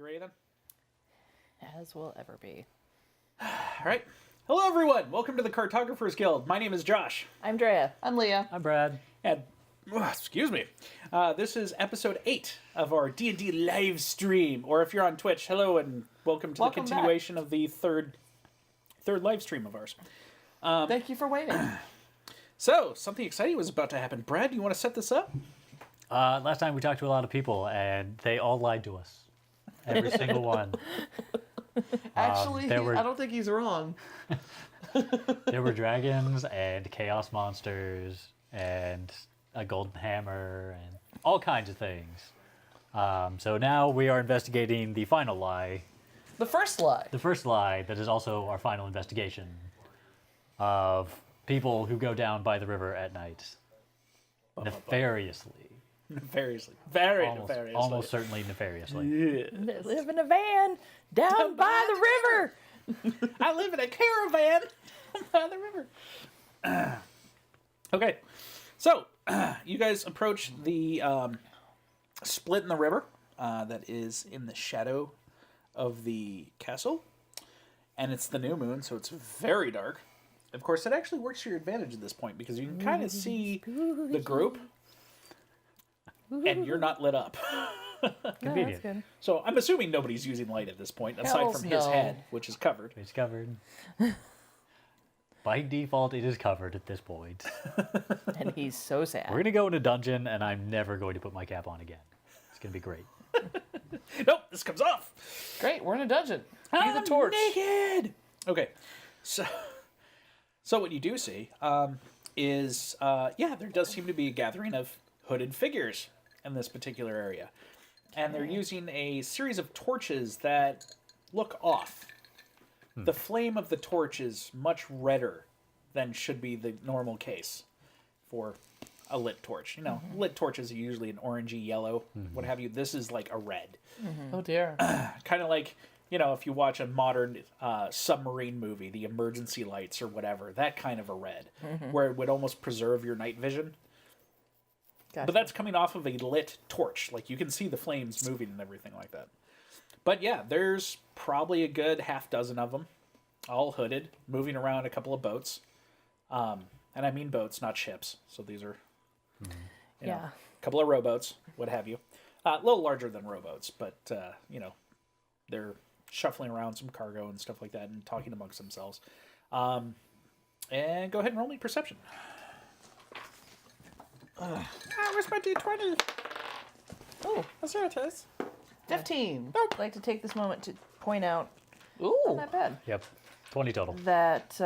You ready then? As will ever be. All right. Hello, everyone. Welcome to the Cartographers Guild. My name is Josh. I'm Drea. I'm Leah. I'm Brad. And, excuse me. This is episode 8 of our D&D Livestream. Or if you're on Twitch, hello and welcome to Welcome the continuation of the third live stream of ours. Thank you for waiting. So, something exciting was about to happen. Brad, you want to set this up? Last time we talked to a lot of people, and they all lied to us. Every single one. Actually, there were- I don't think he's wrong. There were dragons and chaos monsters and a golden hammer and all kinds of things. So now we are investigating the final lie. The first lie. The first lie that is also our final investigation of people who go down by the river at night. Nefariously. Nefariously. Very Almost, nefariously. almost certainly nefariously. Yeah. They live in a van down by the river. I live in a caravan by the river. Okay, so you guys approach the split in the river that is in the shadow of the castle, and it's the new moon, so it's very dark. Of course, it actually works to your advantage at this point because you can kind of see the group, and you're not lit up. Convenient. That's good. So I'm assuming nobody's using light at this point, aside Hells from his no. head, which is covered. It's covered. By default, it is covered at this point. And he's so sad. We're going to go in a dungeon, and I'm never going to put my cap on again. It's going to be great. Nope, this comes off. Great, we're in a dungeon. Be the I'm torch. naked. Okay, so what you do see is there does seem to be a gathering of hooded figures in this particular area, and they're using a series of torches that look off. The flame of the torch is much redder than should be the normal case for a lit torch. You know, lit torches are usually an orangey yellow, what have you. This is like a red. Oh dear. Kind of like, you know, if you watch a modern submarine movie, the emergency lights or whatever, that kind of a red, where it would almost preserve your night vision. Gotcha. But that's coming off of a lit torch. Like, you can see the flames moving and everything like that. But yeah, there's probably a good half dozen of them, all hooded, moving around a couple of boats. And I mean boats, not ships. So these are, you know, a couple of rowboats, what have you. A little larger than rowboats, but, you know, they're shuffling around some cargo and stuff like that and talking amongst themselves. And go ahead and roll me perception. Where's my D20? Oh, There it is. 15. I'd like to take this moment to point out, Ooh. not bad, Yep. 20 total, that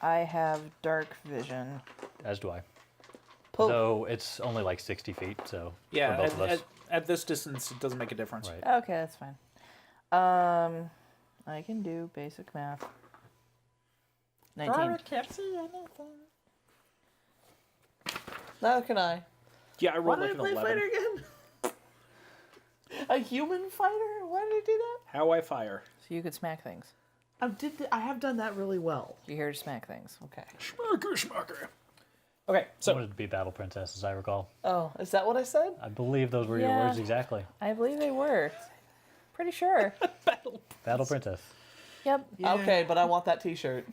I have dark vision. as do I. Pull. Though it's only like 60 feet, so Yeah, for both of us. at this distance, it doesn't make a difference. Right. Okay, that's fine. I can do basic math. 19. Can't see anything. Now can I? Yeah, I Why rolled did like I an play 11. fighter again? A human fighter? Why did I do that? How I fire. So you could smack things. I have done that really well. You're here to smack things. Okay. Schmucker. Okay, I so wanted to be Battle Princess, as I recall. Oh, is that what I said? I believe those were your Yeah. words exactly. I believe they were. Pretty sure. Battle Princess. Yep. Okay, but I want that t-shirt.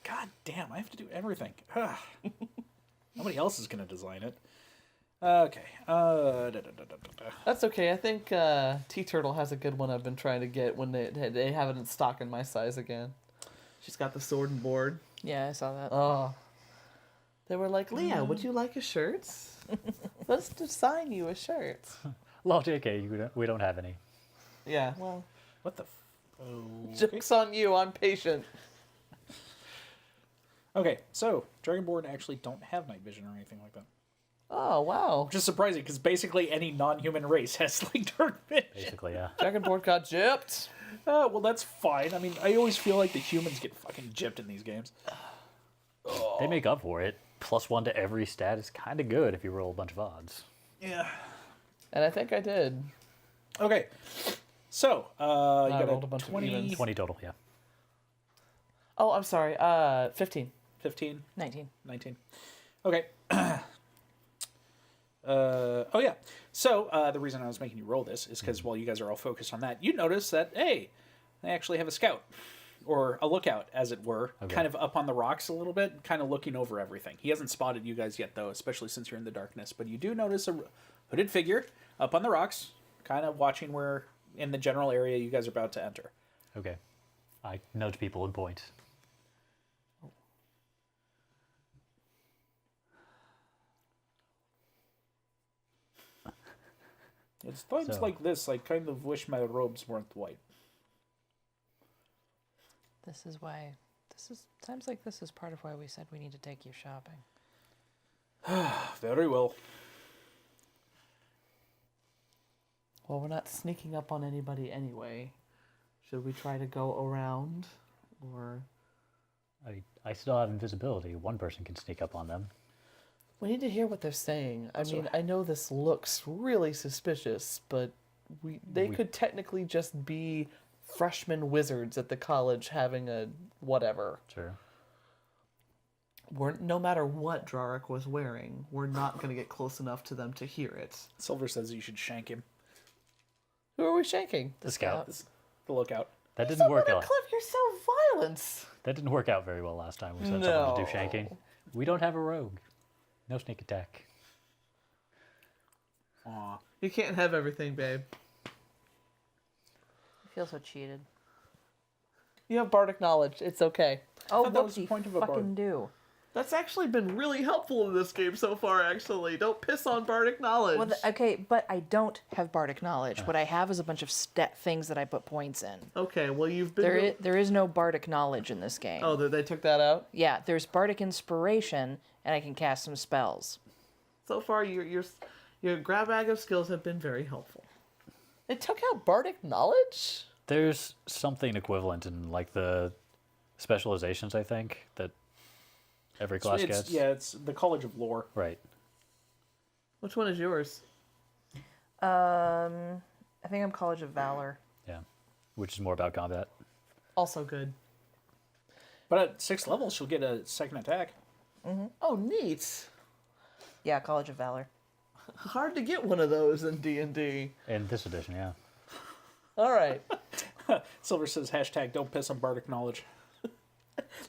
God damn, I have to do everything. Nobody else is going to design it. Okay. That's okay. I think T-Turtle has a good one I've been trying to get when they have it in stock in my size again. She's got the sword and board. Yeah, I saw that. Oh. They were like, Leah, would you like a shirt? Let's design you a shirt. Well, JK, we don't have any. Yeah, well, What the joke's on you. I'm patient. Okay, so Dragonborn actually don't have night vision or anything like that. Oh, wow. Which is surprising, because basically any non-human race has like dark vision. Basically, yeah. Dragonborn got gypped. Well, that's fine. I mean, I always feel like the humans get fucking gypped in these games. They make up for it. +1 to every stat is kind of good if you roll a bunch of odds. Yeah. And I think I did. Okay. So, you got rolled a bunch of 20, evens. 20 total, yeah. Oh, I'm sorry. 15. 15, 19. 19. Okay. Oh yeah. So the reason I was making you roll this is because while you guys are all focused on that, you notice that hey, they actually have a scout or a lookout, as it were, kind of up on the rocks a little bit, kind of looking over everything. He hasn't spotted you guys yet, though, especially since you're in the darkness. But you do notice a hooded figure up on the rocks, kind of watching where in the general area you guys are about to enter. Okay. I note people and point. It's times like this I kind of wish my robes weren't white. This is why. Times like this is part of why we said we need to take you shopping. Very well. Well, we're not sneaking up on anybody anyway. Should we try to go around, or I still have invisibility. One person can sneak up on them. we need to hear what they're saying? I mean, I know this looks really suspicious, but they could technically just be freshman wizards at the college having a whatever. Sure. No matter what Drarik was wearing, we're not going to get close enough to them to hear it. Silver says you should shank him. Who are we shanking? The scout. The lookout. That didn't work out. Cliff, you're so violent. That didn't work out very well last time we sent someone to do shanking. We don't have a rogue. No sneak attack. Aw. You can't have everything, babe. I feel so cheated. You have bardic knowledge. It's okay. Oh, thought that was the whoopsie point of a fucking bard. do. That's actually been really helpful in this game so far, actually. Don't piss on bardic knowledge. Well, okay, but I don't have bardic knowledge. What I have is a bunch of things that I put points in. Okay, well, you've been... There is no bardic knowledge in this game. Oh, they took that out? Yeah, there's bardic inspiration, and I can cast some spells. So far, your grab bag of skills have been very helpful. It took out bardic knowledge? There's something equivalent in like the specializations, I think, that every class gets. Yeah, it's the College of Lore. Right. Which one is yours? I think I'm College of Valor. Yeah. Which is more about combat. Also good. But at 6th level, she'll get a second attack. Oh, neat. Yeah, College of Valor. Hard to get one of those in D&D. In this edition, yeah. All right. Silver says hashtag don't piss on bardic knowledge.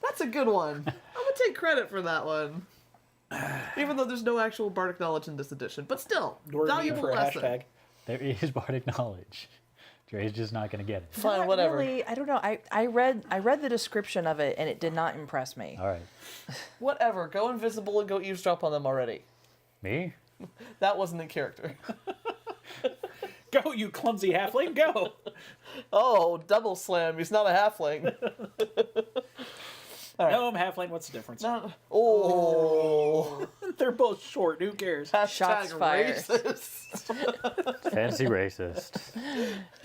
That's a good one. I'm going to take credit for that one. Even though there's no actual bardic knowledge in this edition. But still, Nor need valuable for a lesson. hashtag. There is bardic knowledge. Dre's just not going to get it. Fine, Not whatever. Really, I don't know. I read the description of it, and it did not impress me. All right. Whatever. Go invisible and go eavesdrop on them already. Me? That wasn't in character. Go, you clumsy halfling, go! Oh, double slam. He's not a halfling. Gnome, halfling, what's the difference? Oh. They're both short, who cares? Shots fired. Racist. Fancy racist.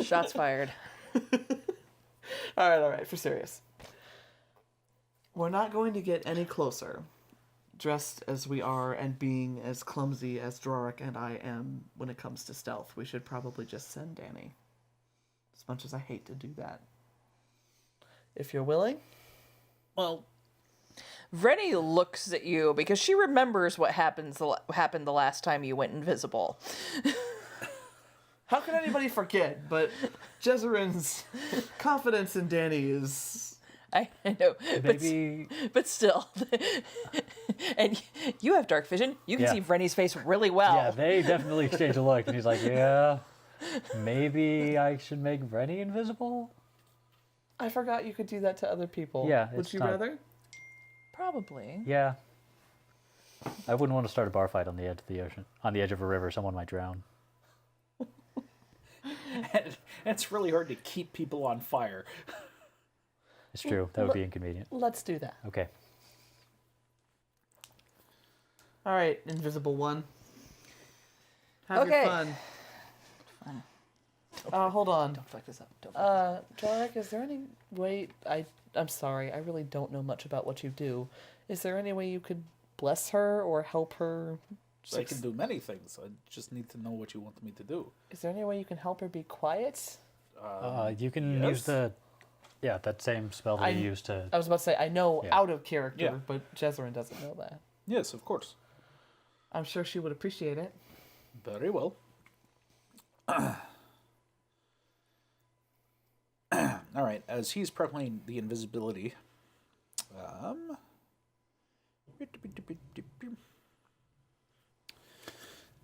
Shots fired. All right, for serious. We're not going to get any closer, dressed as we are and being as clumsy as Drarik and I am when it comes to stealth. We should probably just send Danny. As much as I hate to do that. If you're willing. Well, Rennie looks at you because she remembers what happened the last time you went invisible. How can anybody forget? But Jezerin's confidence in Danny is... I know, Maybe. but still. And you have dark vision. You can Yeah. see Rennie's face really well. Yeah, they definitely exchange a look, and he's like, yeah, maybe I should make Rennie invisible? I forgot you could do that to other people. Yeah, Would it's you not- rather? Probably. Yeah. I wouldn't want to start a bar fight on the edge of the ocean. On the edge of a river, someone might drown. and it's really hard to keep people on fire. It's true. That would be inconvenient. Let's do that. Okay. All right, Invisible One. Have Okay. your fun. Hold on. Don't fuck this up. Don't fuck Drarik, is there any way... I'm sorry, I really don't know much about what you do. Is there any way you could bless her or help her? I can do many things. I just need to know what you want me to do. Is there any way you can help her be quiet? You can use the... Yeah, that same spell that you used to... I was about to say, I know Yeah. out of character, Yeah. but Jezerin doesn't know that. Yes, of course. I'm sure she would appreciate it. Very well. All right, as he's prepping the invisibility,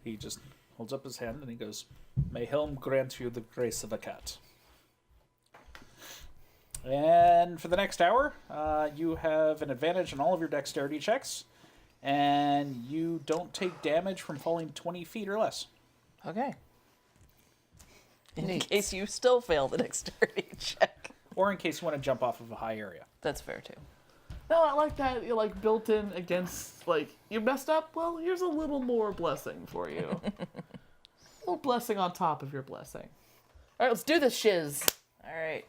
he just holds up his hand and he goes, "May Helm grant you the grace of a cat." And for the next hour, you have an advantage on all of your dexterity checks, and you don't take damage from falling 20 feet or less. Okay. In case you still fail the dexterity check. Or in case you want to jump off of a high area. That's fair too. No, I like that. You're like built in against, like, you messed up. Well, here's a little more blessing for you. A little blessing on top of your blessing. All right, let's do this shiz. All right.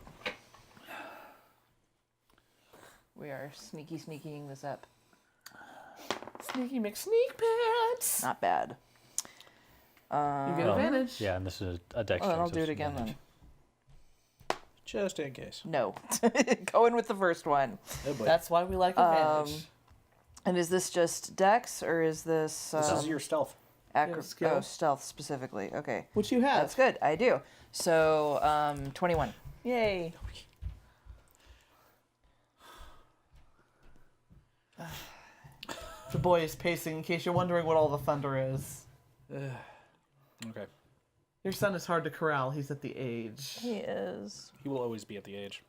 We are sneaking this up. Sneaky McSneak pants. Not bad. You get advantage. Yeah, and this is a dex Oh, then check, I'll so do it it's again then. advantage. Just in case. No. Going with the first one. Oh boy. That's why we like advantage. And is this just dex or is this... This is your stealth. skill. Oh, stealth specifically. Okay. Which you have. That's good. I do. So, 21. Yay. The boy is pacing, in case you're wondering what all the thunder is. Okay. Your son is hard to corral. He's at the age. He is. He will always be at the age.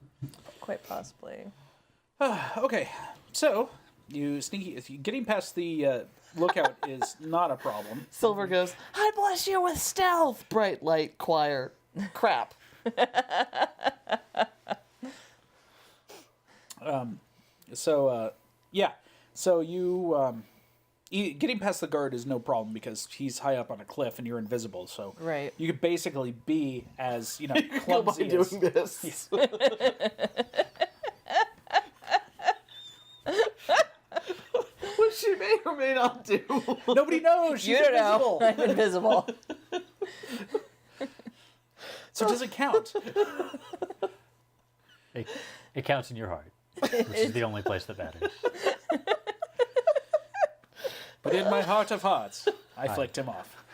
Quite possibly. Okay. So, getting past the lookout is not a problem. Silver goes, I bless you with stealth. Bright light choir. Crap. Yeah. So you getting past the guard is no problem because he's high up on a cliff and you're invisible. So Right. you could basically be as Go by clumsy as doing this. Which she may or may not do. nobody knows. She's You don't invisible. know. I'm invisible. So does it count? It counts in your heart, which is the only place that matters. But in my heart of hearts, I flicked him off.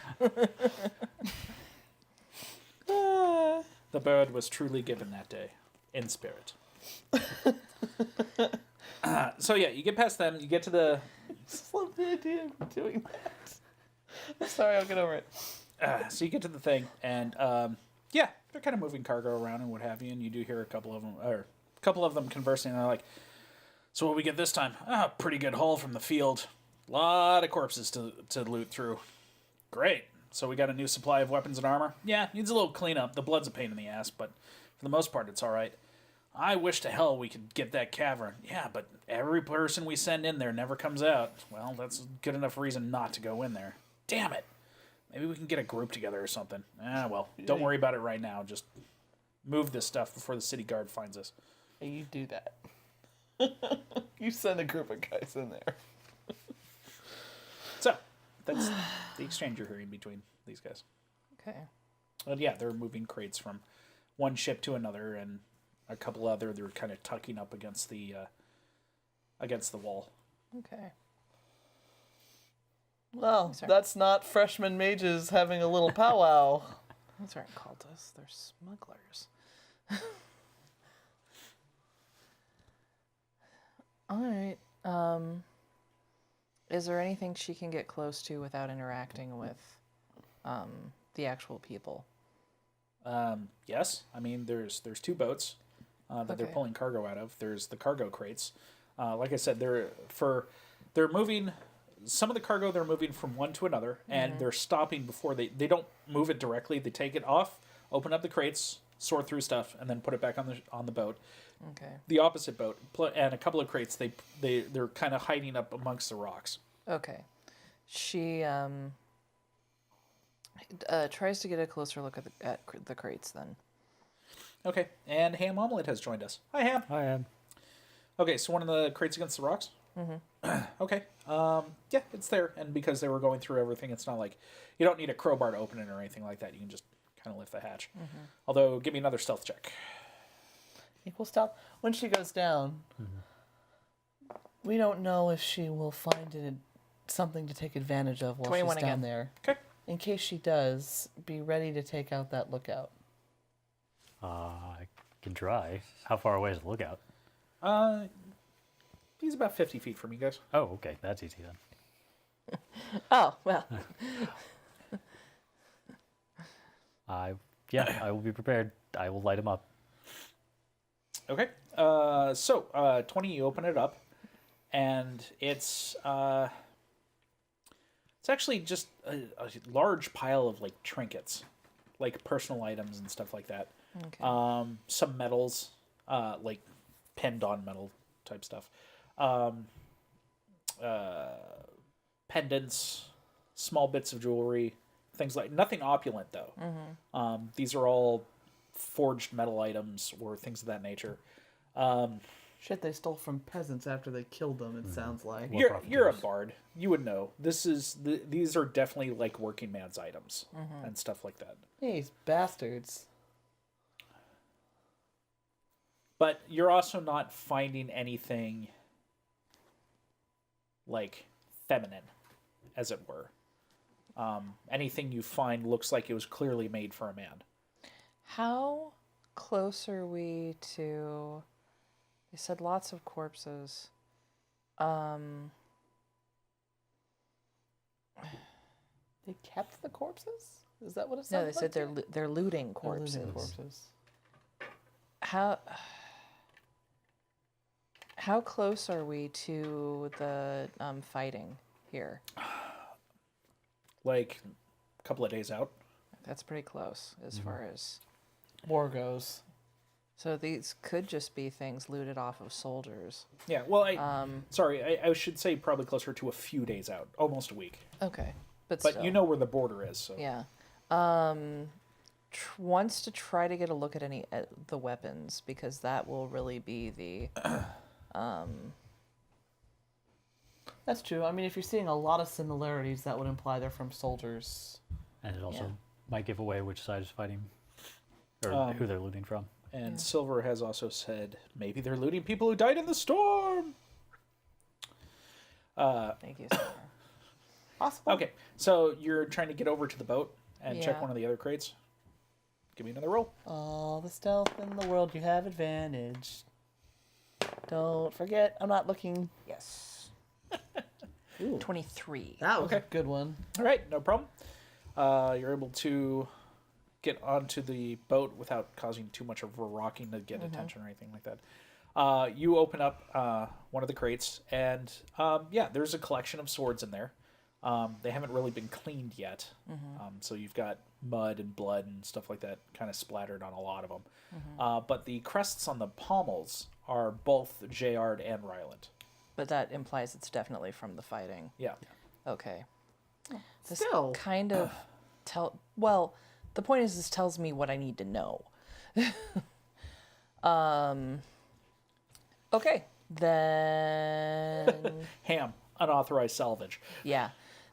The bird was truly given that day, in spirit. So yeah, you get past them, you get to the... Just love the idea of doing that. I'm sorry, I'll get over it. So you get to the thing, and yeah, they're kind of moving cargo around and what have you, and you do hear a couple of them conversing, and they're like, "So what we get this time? Pretty good haul from the field. Lot of corpses to loot through. Great. So we got a new supply of weapons and armor. Yeah, needs a little cleanup. The blood's a pain in the ass, but for the most part, it's all right. I wish to hell we could get that cavern. Yeah, but every person we send in there never comes out. Well, that's good enough reason not to go in there. Damn it. Maybe we can get a group together or something. Well, don't worry about it right now. Just move this stuff before the city guard finds us." You do that. You send a group of guys in there. So, that's the exchange you're hearing between these guys. Okay. But yeah, they're moving crates from one ship to another, and a couple other they're kind of tucking up against the wall. Okay. Well, Sorry. that's not freshman mages having a little powwow. Those aren't cultists. They're smugglers. All right. Is there anything she can get close to without interacting with the actual people? Yes, I mean there's two boats that they're Okay. pulling cargo out of. There's the cargo crates. Like I said, they're moving some of the cargo. They're moving from one to another, and they're stopping before they don't move it directly. They take it off, open up the crates, sort through stuff, and then put it back on the boat. Okay. The opposite boat and a couple of crates they're kind of hiding up amongst the rocks. Okay. She tries to get a closer look at the crates then. Okay, and Ham Omelet has joined us. Hi, Ham. I am. Okay, so one of the crates against the rocks? Mm-hmm. Okay. Yeah, it's there, and because they were going through everything, it's not like... You don't need a crowbar to open it or anything like that. You can just kind of lift the hatch. Mm-hmm. Although, give me another stealth check. Equal stealth. When she goes down, we don't know if she will find something to take advantage of while 21 she's down again. there. Okay. In case she does, be ready to take out that lookout. I can try. How far away is the lookout? He's about 50 feet from you guys. Oh, okay. That's easy then. Oh, well. I will be prepared. I will light him up. Okay. 20, you open it up, and it's actually just a large pile of like trinkets, like personal items and stuff like that. Okay. Some medals, like pinned on metal type stuff. Pendants, small bits of jewelry, things like nothing opulent though. These are all forged metal items or things of that nature. Shit, they stole from peasants after they killed them. It sounds like. You're a bard. You would know. These are definitely like working man's items and stuff like that. These bastards. But you're also not finding anything like feminine, as it were. Anything you find looks like it was clearly made for a man. How close are we to... You said lots of corpses. They kept the corpses? Is that what it No, sounded they said like? they're looting They're looting corpses. corpses. How close are we to the fighting here? Like a couple of days out. That's pretty close as far as... War goes. So these could just be things looted off of soldiers. Yeah, well, I should say probably closer to a few days out, almost a week. Okay, but But still. you know where the border is, so. Yeah. Wants to try to get a look at the weapons, because that will really be the... That's true. I mean, if you're seeing a lot of similarities, that would imply they're from soldiers. And it also Yeah. might give away which side is fighting. Or who they're looting from. And Silver has also said maybe they're looting people who died in the storm. Thank you, sir. Possible. Okay, so you're trying to get over to the boat and check Yeah. one of the other crates. Give me another roll. All the stealth in the world, you have advantage. Don't forget, I'm not looking. Yes. Ooh, 23. that was Okay. a good one. All right, no problem. You're able to get onto the boat without causing too much of a rocking to get attention or anything like that. You open up one of the crates, and there's a collection of swords in there. They haven't really been cleaned yet, so you've got mud and blood and stuff like that kind of splattered on a lot of them. But the crests on the pommels are both Jayard and Ryland. But that implies it's definitely from the fighting. Yeah. Okay. This Still. kind of well, the point is this tells me what I need to know. Okay. Then Ham, unauthorized salvage. yeah.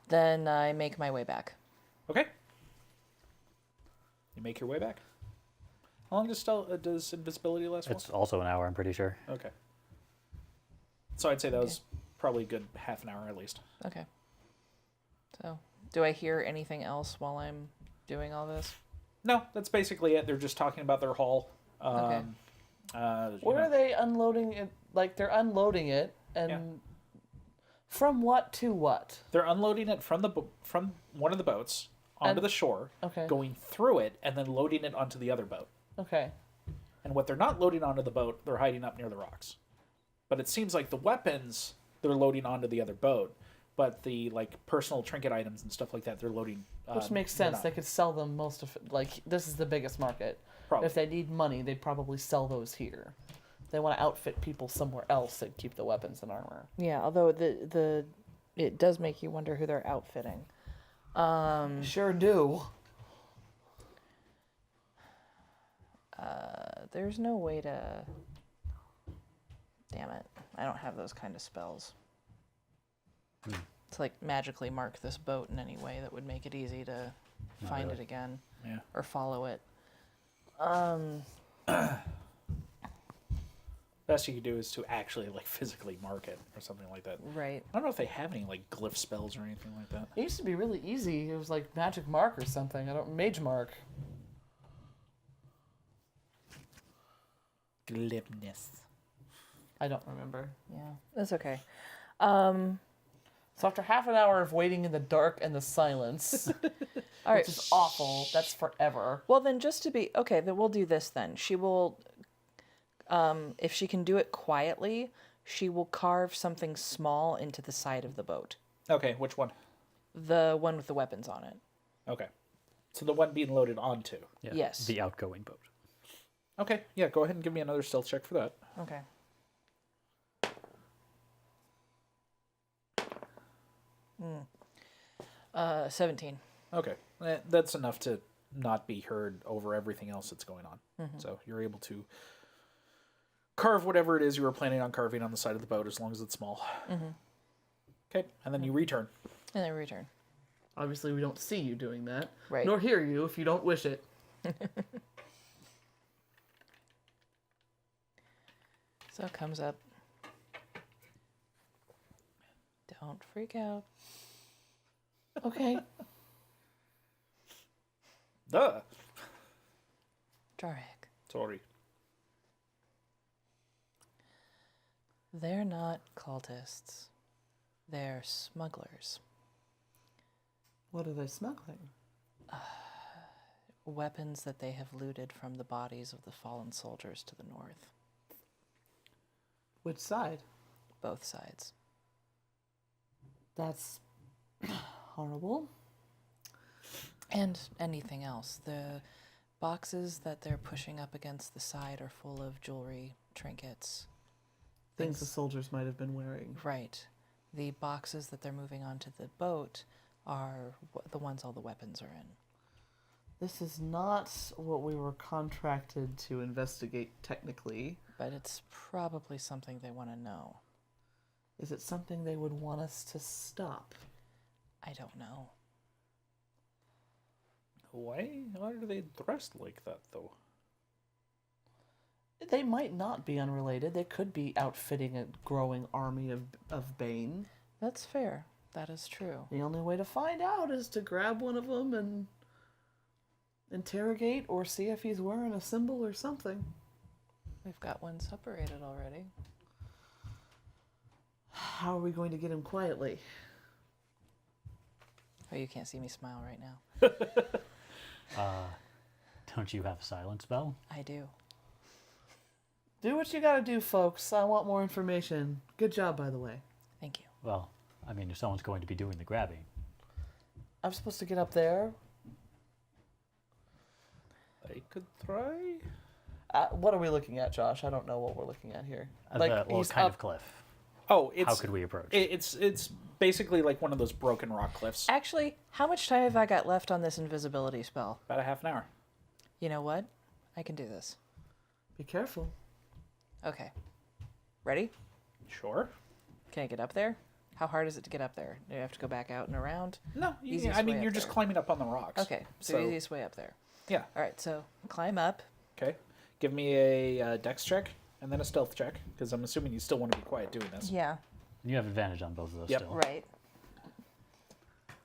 Then I make my way back. Okay. You make your way back. How long does invisibility last for? It's also an hour, I'm pretty sure. Okay. So I'd say that was probably a good half an hour at least. Okay. So, do I hear anything else while I'm doing all this? No, that's basically it. They're just talking about their haul. Okay. Where are they unloading it? Like, they're unloading it, and from what to what? They're unloading it from from one of the boats onto the shore, going through it, and then loading it onto the other boat. Okay. And what they're not loading onto the boat, they're hiding up near the rocks. But it seems like the weapons they're loading onto the other boat, but the like personal trinket items and stuff like that they're loading. Which makes they're sense. not. They could sell them most of it. Like, this is the biggest market. Probably. If they need money, they'd probably sell those here. If they want to outfit people somewhere else, they'd keep the weapons and armor. Yeah, although it does make you wonder who they're outfitting. Sure do. There's no way to... Damn it. I don't have those kind of spells. To, like, magically mark this boat in any way that would make it easy to find it again. Yeah. Or follow it. Best you could do is to actually like physically mark it or something like that. Right. I don't know if they have any like glyph spells or anything like that. It used to be really easy. It was like magic mark or something. Mage mark. Glibness. I don't remember. Yeah, that's okay. So after half an hour of waiting in the dark and the silence, All right. which is awful, that's forever. Well, then, just to be okay, then we'll do this. Then she will, if she can do it quietly, she will carve something small into the side of the boat. Okay, which one? The one with the weapons on it. Okay. So the one being loaded onto. Yeah, Yes. the outgoing boat. Okay, yeah, go ahead and give me another stealth check for that. Okay. 17. Okay, that's enough to not be heard over everything else that's going on. So you're able to carve whatever it is you were planning on carving on the side of the boat as long as it's small. Okay, and then you return. And then return. Obviously, we don't see you doing that. Right. Nor hear you if you don't wish it. So it comes up. Don't freak out. Okay. Duh. Jarek. Sorry. They're not cultists. They're smugglers. What are they smuggling? Weapons that they have looted from the bodies of the fallen soldiers to the north. Which side? Both sides. That's horrible. And anything else. The boxes that they're pushing up against the side are full of jewelry, trinkets. Things the soldiers might have been wearing. Right. The boxes that they're moving onto the boat are the ones all the weapons are in. This is not what we were contracted to investigate technically. But it's probably something they want to know. Is it something they would want us to stop? I don't know. Why are they dressed like that, though? They might not be unrelated. They could be outfitting a growing army of Bane. That's fair. That is true. The only way to find out is to grab one of them and interrogate or see if he's wearing a symbol or something. We've got one separated already. How are we going to get him quietly? Oh, you can't see me smile right now. Don't you have a silence spell? I do. Do what you gotta do, folks. I want more information. Good job, by the way. Thank you. Well, I mean, if someone's going to be doing the grabbing. I'm supposed to get up there. I could try. What are we looking at, Josh? I don't know what we're looking at here. What kind of cliff? Oh, How could we approach? It's basically like one of those broken rock cliffs. Actually, how much time have I got left on this invisibility spell? About a half an hour. You know what? I can do this. Be careful. Okay. Ready? Sure. Can I get up there? How hard is it to get up there? Do you have to go back out and around? No, Easiest I mean way you're up just there. climbing up on the rocks. Okay, so the easiest way up there. Yeah. All right, so climb up. Okay. Give me a dex check and then a stealth check because I'm assuming you still want to be quiet doing this. Yeah. You have advantage on both of those Yep. still. Right.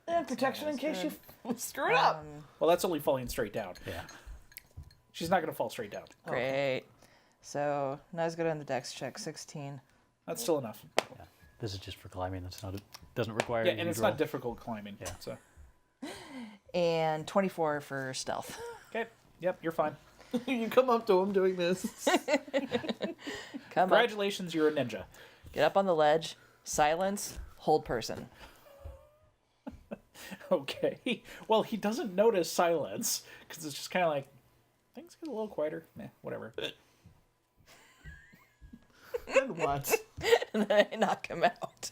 And protection in case you screw it up. Well, that's only falling straight down. Yeah. She's not going to fall straight down. Great. So now let's go down the dex check. 16. That's still enough. Yeah. This is just for climbing. That's not. It doesn't require. Yeah, any and it's roll. not difficult climbing. Yeah. So. And 24 for stealth. Okay. Yep, you're fine. You come up to him doing this. Come up. Congratulations, you're a ninja. Get up on the ledge. Silence. Hold person. Okay. Well, he doesn't notice silence because it's just kind of like things get a little quieter. Whatever. Then what? And then I knock him out.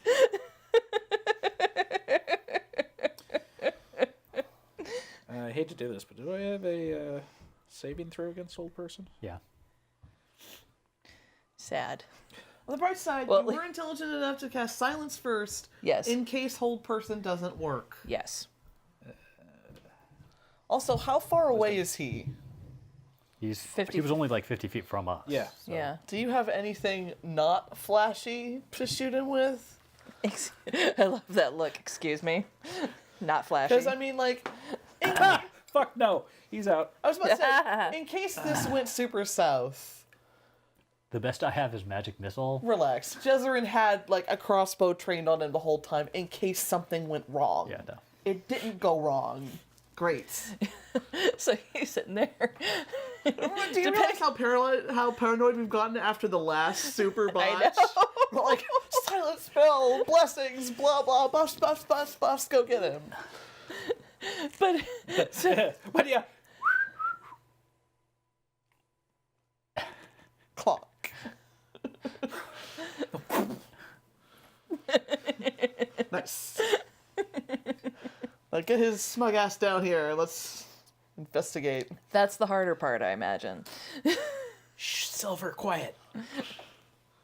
I hate to do this, but do I have a saving throw against old person? Yeah. Sad. On the bright side, Well, you were intelligent enough to cast silence first. Yes. In case hold person doesn't work. Yes. Also, how far away is he? He 50 was only like 50 feet from us. Yeah. so- Yeah. Do you have anything not flashy to shoot him with? I love that look. Excuse me. Not flashy. Because I mean, like, Ah, fuck no. He's out. I was about to say, in case this went super south, The best I have is magic missile. relax. Jezerin had like a crossbow trained on him the whole time in case something went wrong. Yeah, no. It didn't go wrong. Great. So he's sitting there. Do you realize how paranoid we've gotten after the last super botch? I know. We're like, silent spell, blessings, blah blah, buffs, buffs, buffs, buffs, go get him. But But yeah. Clock. Nice. Like, get his smug ass down here. Let's investigate. that's the harder part, I imagine. Shh, Silver, quiet.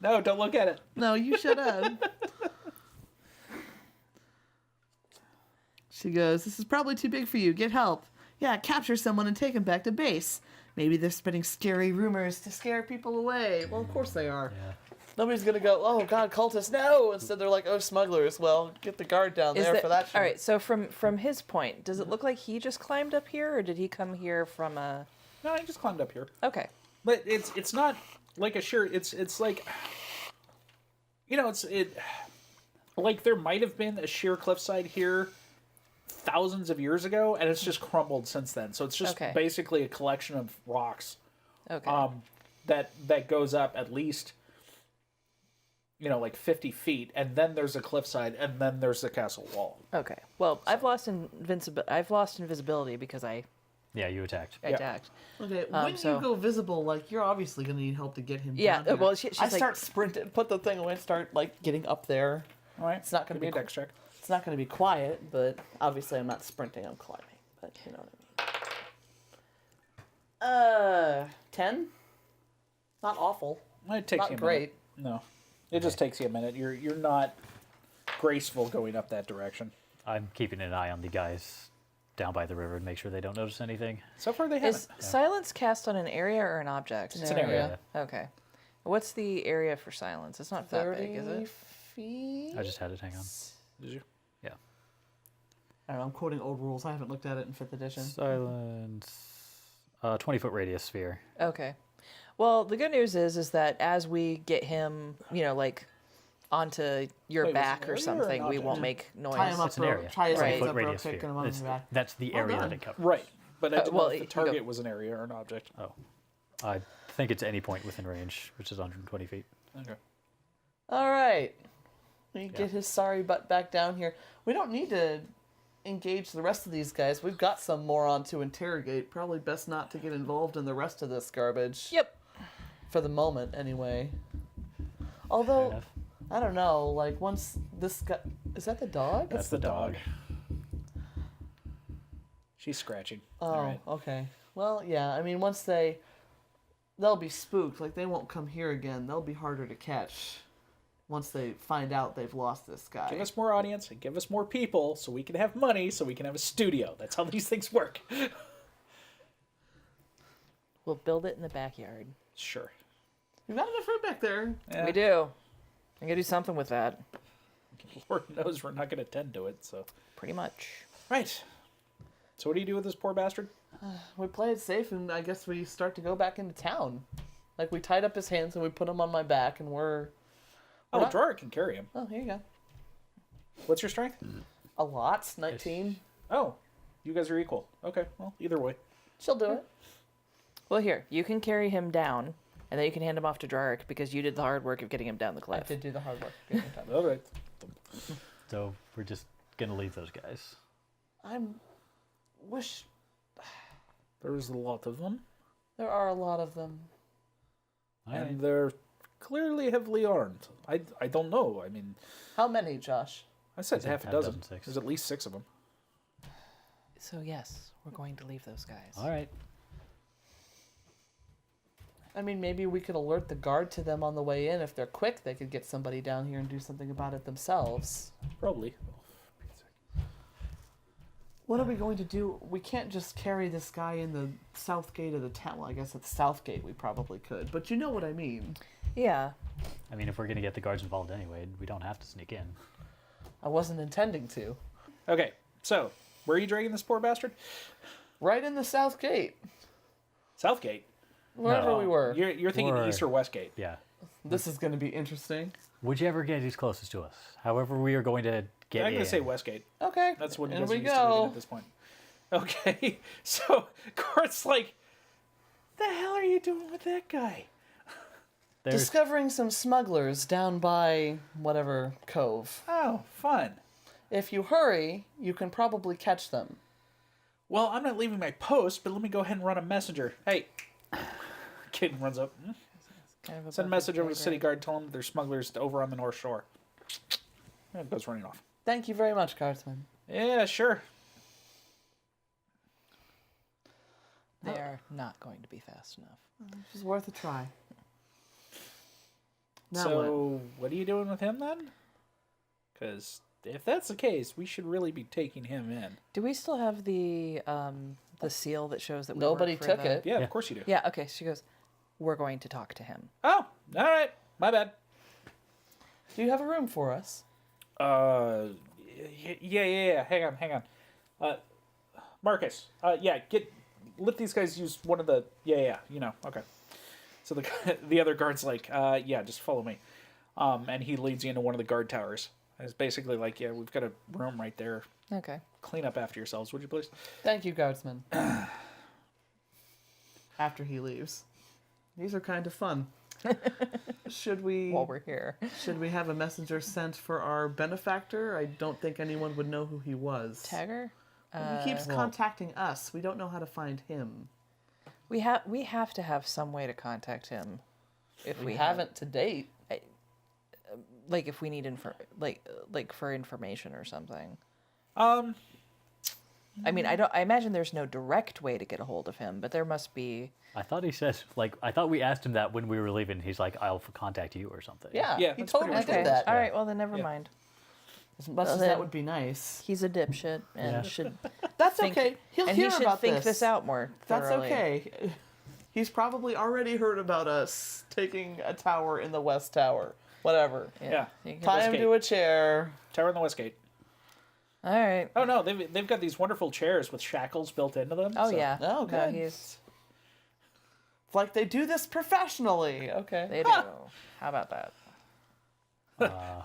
No, don't look at it. No, you shut up. She goes, this is probably too big for you. Get help. Yeah, capture someone and take him back to base. Maybe they're spreading scary rumors to scare people away. Well, of course they are. Yeah. Nobody's gonna go, oh god, cultists, no! Instead they're like, oh, smugglers. Well, get the guard down there for that shit. all right? So from his point, does it look like he just climbed up here, or did he come here from a? No, I just climbed up here. Okay. But it's not like a sheer. It's like, you know, it like there might have been a sheer cliffside here thousands of years ago, and it's just crumbled since then. So it's just Okay. basically a collection of rocks Okay. that goes up at least, you know, like 50 feet, and then there's a cliffside, and then there's the castle wall. Okay. Well, I've lost invisibility because I Yeah, you attacked. attacked. Okay, when so- you go visible, like, you're obviously gonna need help to get him Yeah. down here. Well, she's I like, start sprinting, put the thing away, and start, like, getting up there. All right, It's not gonna give me be a dex check. It's not gonna be quiet, but obviously I'm not sprinting, I'm climbing. But you know what I mean. 10? Not awful. It takes Not you a great. minute. No, it just takes you a minute. You're not graceful going up that direction. I'm keeping an eye on the guys down by the river and make sure they don't notice anything. So far, they is haven't. silence cast on an area or an object? It's an area. Okay. What's the area for silence? It's not that 30 big, is it? feet? I just had it. Hang on. Did you? Yeah. I don't know, I'm quoting old rules. I haven't looked at it in 5th edition. Silence. 20-foot radius sphere. Okay. Well, the good news is that as we get him, you know, like onto your Wait, was it back an or area or something, an we object? won't make noise. Tie him up, It's an area. Try his Right. legs 20-foot up real radius quick sphere. and I'm on his back. That's the Well area done. that it covers. Right, but I didn't well, know if you the go- target was an area or an object. Oh. I think it's any point within range, which is 120 feet. Okay. All right. We get his sorry butt back down here. We don't need to engage the rest of these guys. We've got some moron to interrogate. Probably best not to get involved in the rest of this garbage. Yep. For the moment, anyway. Fair Although, enough. I don't know, like, once this guy... Is that the dog? That's the dog. She's scratching. Oh, All right. okay. Well, yeah, I mean, once they'll be spooked. Like, they won't come here again. They'll be harder to catch once they find out they've lost this guy. Give us more audience and give us more people so we can have money so we can have a studio. That's how these things work. We'll build it in the backyard. Sure. You've got enough room back there. Yeah. We do. I'm gonna do something with that. Lord knows we're not going to tend to it, so. Pretty much. Right. So what do you do with this poor bastard? We play it safe, and I guess we start to go back into town. Like, we tied up his hands and we put him on my back, and we're... Oh, Right. Drawer can carry him. Oh, here you go. What's your strength? A lot. 19. Oh, you guys are equal. Okay, well, either way. She'll do it. Well, here, you can carry him down, and then you can hand him off to Drark because you did the hard work of getting him down the I cliff. did do the hard work. Give me time. All right. So we're just going to leave those guys. Wish There's a lot of them, there are a lot of them. and they're clearly heavily armed. I don't know. I mean, How many, Josh? I said Said half a half dozen. dozen, 6. There's at least 6 of them. So, yes, we're going to leave those guys. All right. I mean, maybe we could alert the guard to them on the way in. If they're quick, they could get somebody down here and do something about it themselves. Probably. What are we going to do? We can't just carry this guy in the south gate of the town. Well, I guess at the south gate we probably could, but you know what I mean. Yeah. I mean, if we're gonna get the guards involved anyway, we don't have to sneak in. I wasn't intending to. Okay, so where are you dragging this poor bastard? Right in the south gate, Southgate. wherever No. we were. You're thinking Or- East or West Gate. Yeah. This is going to be interesting. Whichever gate is closest to us. However, we are going to get I'm in. going to say Westgate. Okay, That's what you in guys are we used to reading go. at this point. Okay, so Court's like, the hell are you doing with that guy? There's Discovering some smugglers down by whatever cove. Oh, fun. If you hurry, you can probably catch them. Well, I'm not leaving my post, but let me go ahead and run a messenger. Hey. Kid runs up. Kind of Send a above message his over to pay the city grade. guard. Tell them there's smugglers over on the North Shore. And it goes running off. Thank you very much, Guardsman. Yeah, sure. They are not going to be fast enough. It's worth a try. Now So, what are you doing with him then? Because if that's the case, we should really be taking him in. Do we still have the seal that shows that we Nobody work for took the... it. Yeah, Yeah. of course you do. Yeah. Okay. She goes, "We're going to talk to him." Oh, all right. My bad. Do you have a room for us? Yeah. Hang on. Marcus. Let these guys use one of the. Yeah. Okay. So the other guard's like, yeah, just follow me. And he leads you into one of the guard towers. It's basically like, yeah, we've got a room right there. Okay. Clean up after yourselves, would you please? Thank you, Guardsman. After he leaves. These are kind of fun. Should we While we're here. have a messenger sent for our benefactor? I don't think anyone would know who he was. Tagger. He keeps contacting us. We don't know how to find him. We have to have some way to contact him. If We haven't to date. like if we need like for information or something. I mean, I imagine there's no direct way to get a hold of him, but there must be. I thought he says, I thought we asked him that when we were leaving. He's like, I'll contact you or something. Yeah, Yeah, he that's totally pretty much did what it that. All right. Well, then never Yeah. mind. As much as then- that would be nice. He's a dipshit and Yeah. should That's think, okay. He'll and hear he should about think this out more. That's Thoroughly. okay. He's probably already heard about us taking a tower in the West Tower. Whatever. Yeah. You can- Tie him Westgate. to a chair. Tower in the Westgate. All right. Oh no, they've got these wonderful chairs with shackles built into them. Oh so- yeah. Oh, No, good. he's It's like they do this professionally. Okay. they do. How about that?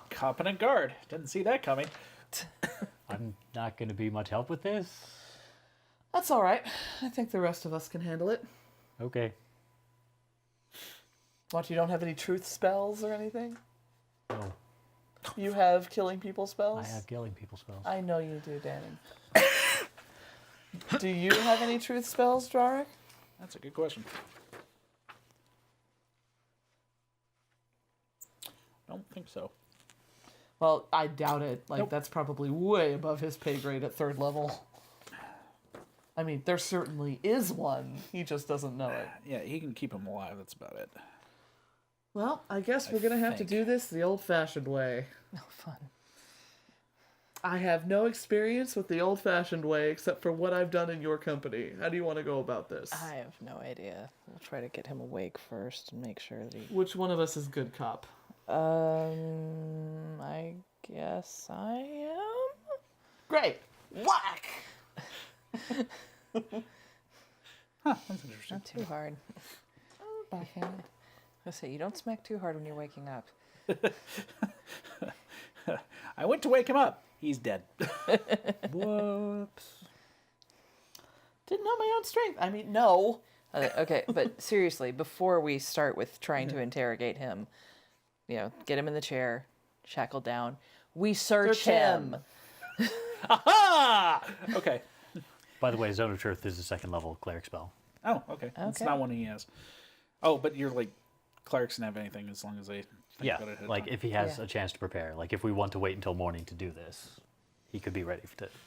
Competent guard. Didn't see that coming. I'm not going to be much help with this. That's all right. I think the rest of us can handle it. Okay. What, you don't have any truth spells or anything? Oh, You have killing people I spells? have killing people spells. I know you do, Danny. Do you have any truth spells, Drarik? That's a good question. Don't think so. Well, I doubt it. Like, Nope. that's probably way above his pay grade at 3rd level. I mean, there certainly is one. He just doesn't know it. Yeah, he can keep him alive. That's about it. Well, I guess we're going to have to think. do this the old-fashioned way. Oh, fun. I have no experience with the old-fashioned way except for what I've done in your company. How do you want to go about this? I have no idea. We'll try to get him awake first and make sure that he. Which one of us is good cop? I guess I am. Great. Whack! That's interesting. Not too hard. Backhand. I say you don't smack too hard when you're waking up. I went to wake him up. He's dead. Whoops. Didn't know my own strength. I mean, no. Okay, but seriously, before we start with trying to interrogate him, get him in the chair, shackled down. We search him. Aha! Okay. By the way, Zone of Truth is a 2nd level cleric spell. Oh, okay. It's Okay. not one he has. Oh, but you're like, clerics can have anything as long as they think Yeah, about it ahead of like time. if he has Yeah. a chance to prepare. Like if we want to wait until morning to do this, he could be ready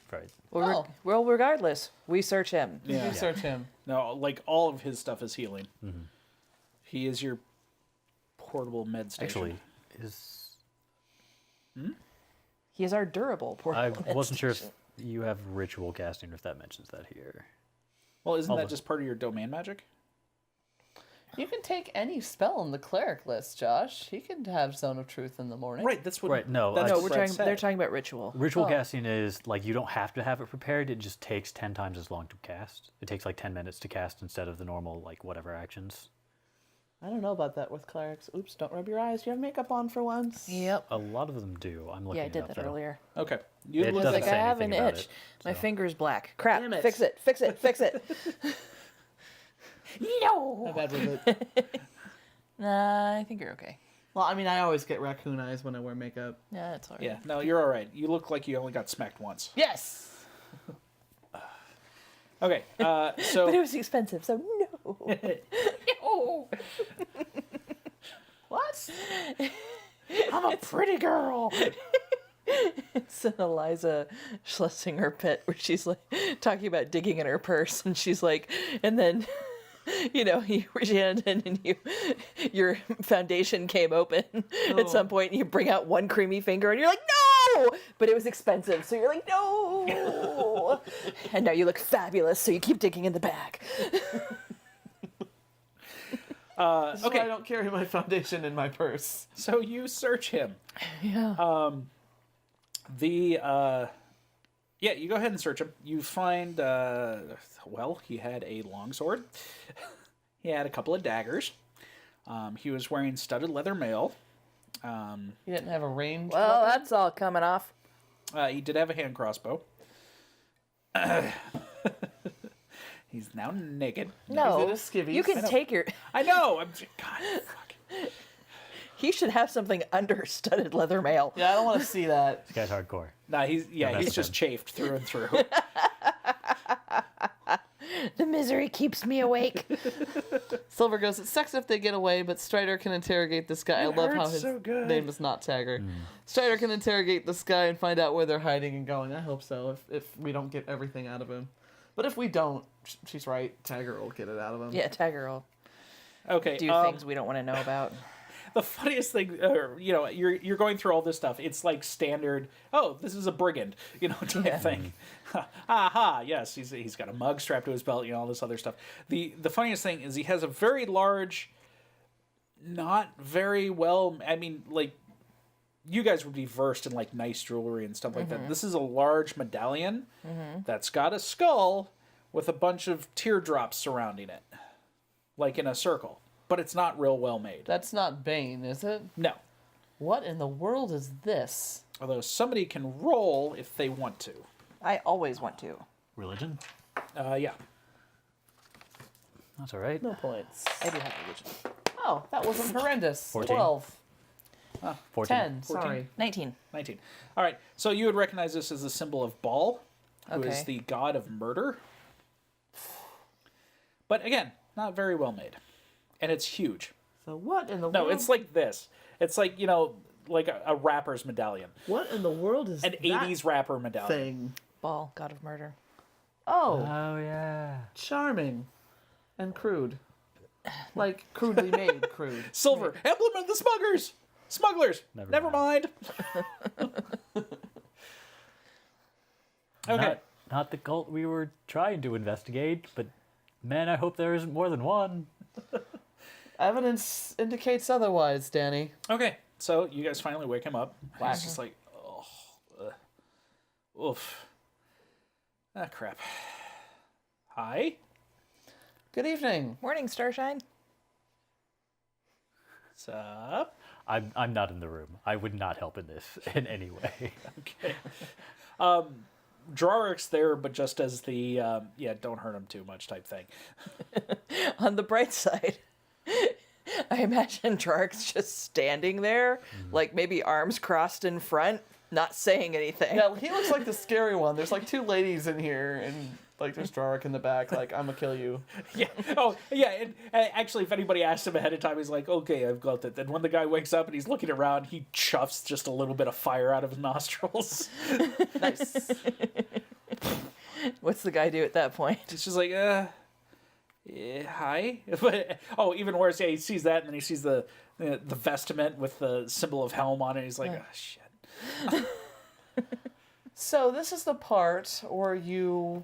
for it. Oh. Well, regardless, we search him. Yeah. You search him. No, like all of his stuff is healing. He is your portable med station. Actually, is He is our durable portable. I wasn't sure if station. You have ritual casting, if that mentions that here. Well, isn't Hold that on. just part of your domain magic? You can take any spell in the cleric list, Josh. He can have Zone of Truth in the morning. Right. That's what. Right, no, That's No, what we're Brett talking. said. They're talking about ritual. Ritual Oh. casting is like you don't have to have it prepared. It just takes 10 times as long to cast. It takes like 10 minutes to cast instead of the normal like whatever actions. I don't know about that with clerics. Oops, don't rub your eyes. You have makeup on for once. Yep. A lot of them do. I'm looking Yeah, I did it up, that though. earlier. Okay. You It look doesn't Like I say have an anything about itch. it, My so. finger's black. Crap. Damn it. Fix it. Fix it. Fix it. My No. bad with it. Nah, I think you're okay. Well, I mean, I always get raccoon eyes when I wear makeup. Yeah, that's all right. Yeah. No, you're all right. You look like you only got smacked once. Yes! Okay. But it So was expensive, so no. No. What? I'm a pretty girl. It's an Eliza Schlesinger pit where she's like talking about digging in her purse, and she's like, and then, you know, you reach in and your foundation came open at some point, and you bring out one creamy finger, and you're like, no, but it was expensive, so you're like, no, and now you look fabulous, so you keep digging in the bag. This is Okay. why I don't carry my foundation in my purse. So you search him. Yeah. Yeah, you go ahead and search him. You find, well, he had a longsword. He had a couple of daggers. He was wearing studded leather mail. He didn't have a range. Well, weapon? that's all coming off. He did have a hand crossbow. He's now naked. No, Is it a skivvies? you can take your. I know. I'm just, God, fuck. He should have something under studded leather mail. Yeah, I don't want to see that. This guy's hardcore. Nah, he's mess with just him. chafed through and through. The misery keeps me awake. Silver goes, it sucks if they get away, but Strider can interrogate this guy. I love how hurts his so good. name is not Tagger. Strider can interrogate this guy and find out where they're hiding and going. I hope so, if we don't get everything out of him. But if we don't, she's right, Tagger will get it out of him. Yeah, Tiger will Okay. do things we don't want to know about. The funniest thing, you know, you're going through all this stuff. It's like standard. Oh, this is a brigand, you know, type thing. Aha! Yes, he's got a mug strapped to his belt, you know, all this other stuff. The funniest thing is he has a very large, not very well. I mean, like you guys would be versed in like nice jewelry and stuff like that. This is a large medallion that's got a skull with a bunch of teardrops surrounding it, like in a circle. But it's not real well made. That's not Bane, is it? No. What in the world is this? Although somebody can roll if they want to. I always want to. Religion? Yeah. That's all right. No points. I do have religion. Oh, that wasn't horrendous. 14. 12. 14. 10, sorry. 19. 19. All right. So you would recognize this as the symbol of Baal, who is Okay. the god of murder. But again, not very well made. And it's huge. So what in the No, world? it's like this. It's like, you know, like a rapper's medallion. What in the world is An that 80s rapper medallion. thing? Ball, god of murder. Oh, Oh, yeah. charming. And crude. Like, crudely made crude. Silver. Emblem of the smugglers. Smugglers. Never Never mind. Okay. Not the cult we were trying to investigate, but man, I hope there isn't more than one. Evidence indicates otherwise, Danny. Okay, so you guys finally wake him up. He's just like, oh, oof. Ah, crap. Hi? Good evening. Morning, Starshine. What's up? I'm not in the room. I would not help in this in any way. Okay. Drarik's there, but just as the, don't hurt him too much type thing. On the bright side, I imagine Drark's just standing there, like maybe arms crossed in front, not saying anything. Yeah, he looks like the scary one. There's like two ladies in here, and like there's Drarik in the back, like, I'm gonna kill you. Yeah. Oh, yeah. And actually, if anybody asked him ahead of time, he's like, okay, I've got it. Then when the guy wakes up and he's looking around, he chuffs just a little bit of fire out of his nostrils. Nice. What's the guy do at that point? It's just like, yeah, hi. But, even worse, yeah, he sees that, and then he sees the vestment with the symbol of helm on it. He's like, oh, shit. So this is the part where you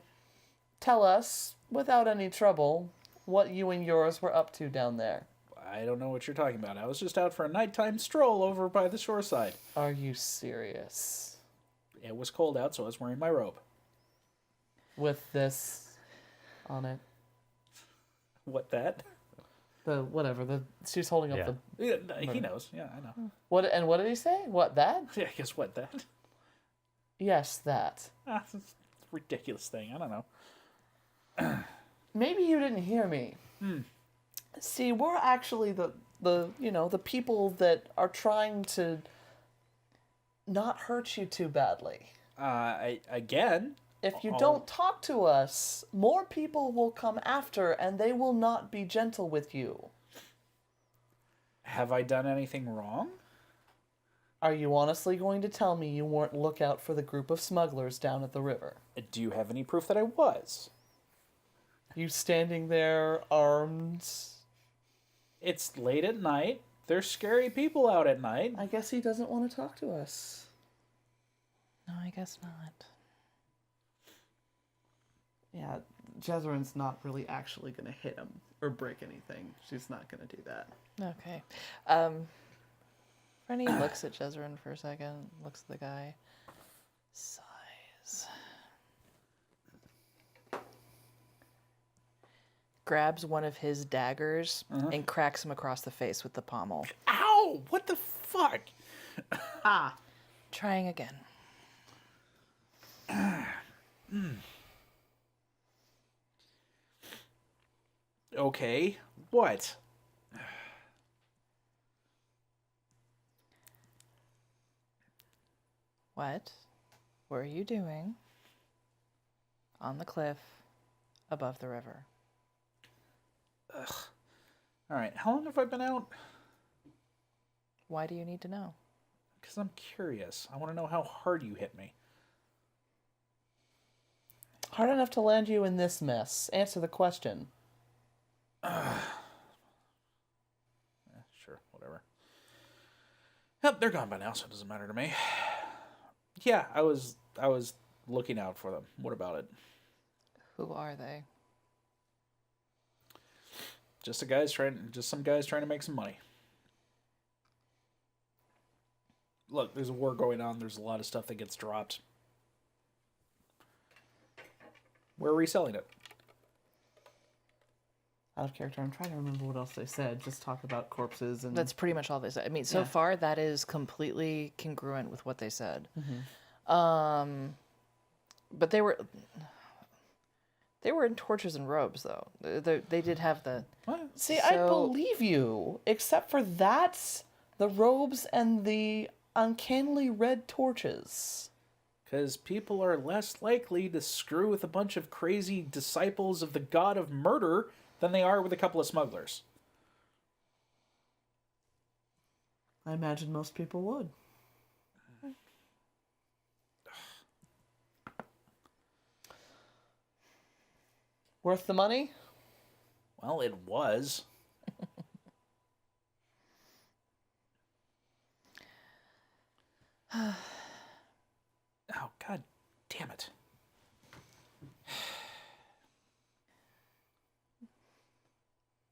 tell us, without any trouble, what you and yours were up to down there. I don't know what you're talking about. I was just out for a nighttime stroll over by the shoreside. Are you serious? It was cold out, so I was wearing my robe. With this on it. What, that? She's holding up Yeah. the... Yeah, he knows. Yeah, I know. What did he say? What, that? Yeah, guess what, that? Yes, that. It's a ridiculous thing. I don't know. Maybe you didn't hear me. See, we're actually the people that are trying to not hurt you too badly. Again, If you don't talk to us, more people will come after and they will not be gentle with you. have I done anything wrong? Are you honestly going to tell me you weren't lookout for the group of smugglers down at the river? Do you have any proof that I was? You standing there, armed? It's late at night. There's scary people out at night. I guess he doesn't want to talk to us. No, I guess not. Yeah, Jezreen's not really actually going to hit him or break anything. She's not going to do that. Okay. Rennie looks at Jezreen for a second, looks at the guy, sighs, grabs one of his daggers and cracks him across the face with the pommel. Ow! What the fuck? Trying again. Okay. What? What were you doing on the cliff above the river? Alright, how long have I been out? Why do you need to know? Because I'm curious. I want to know how hard you hit me. Hard enough to land you in this mess. Answer the question. Sure, whatever. Yep, they're gone by now, so it doesn't matter to me. Yeah, I was looking out for them. What about it? Who are they? Just some guys trying to make some money. Look, there's a war going on. There's a lot of stuff that gets dropped. We're reselling it. Out of character. I'm trying to remember what else they said. Just talk about corpses and... That's pretty much all they said. I mean, so Yeah. far that is completely congruent with what they said. But they were in torches and robes, though. They did have the. What? See, I So- believe you, except for that, the robes and the uncannily red torches. Because people are less likely to screw with a bunch of crazy disciples of the god of murder than they are with a couple of smugglers. I imagine most people would. Worth the money? Well, it was. Oh, god damn it.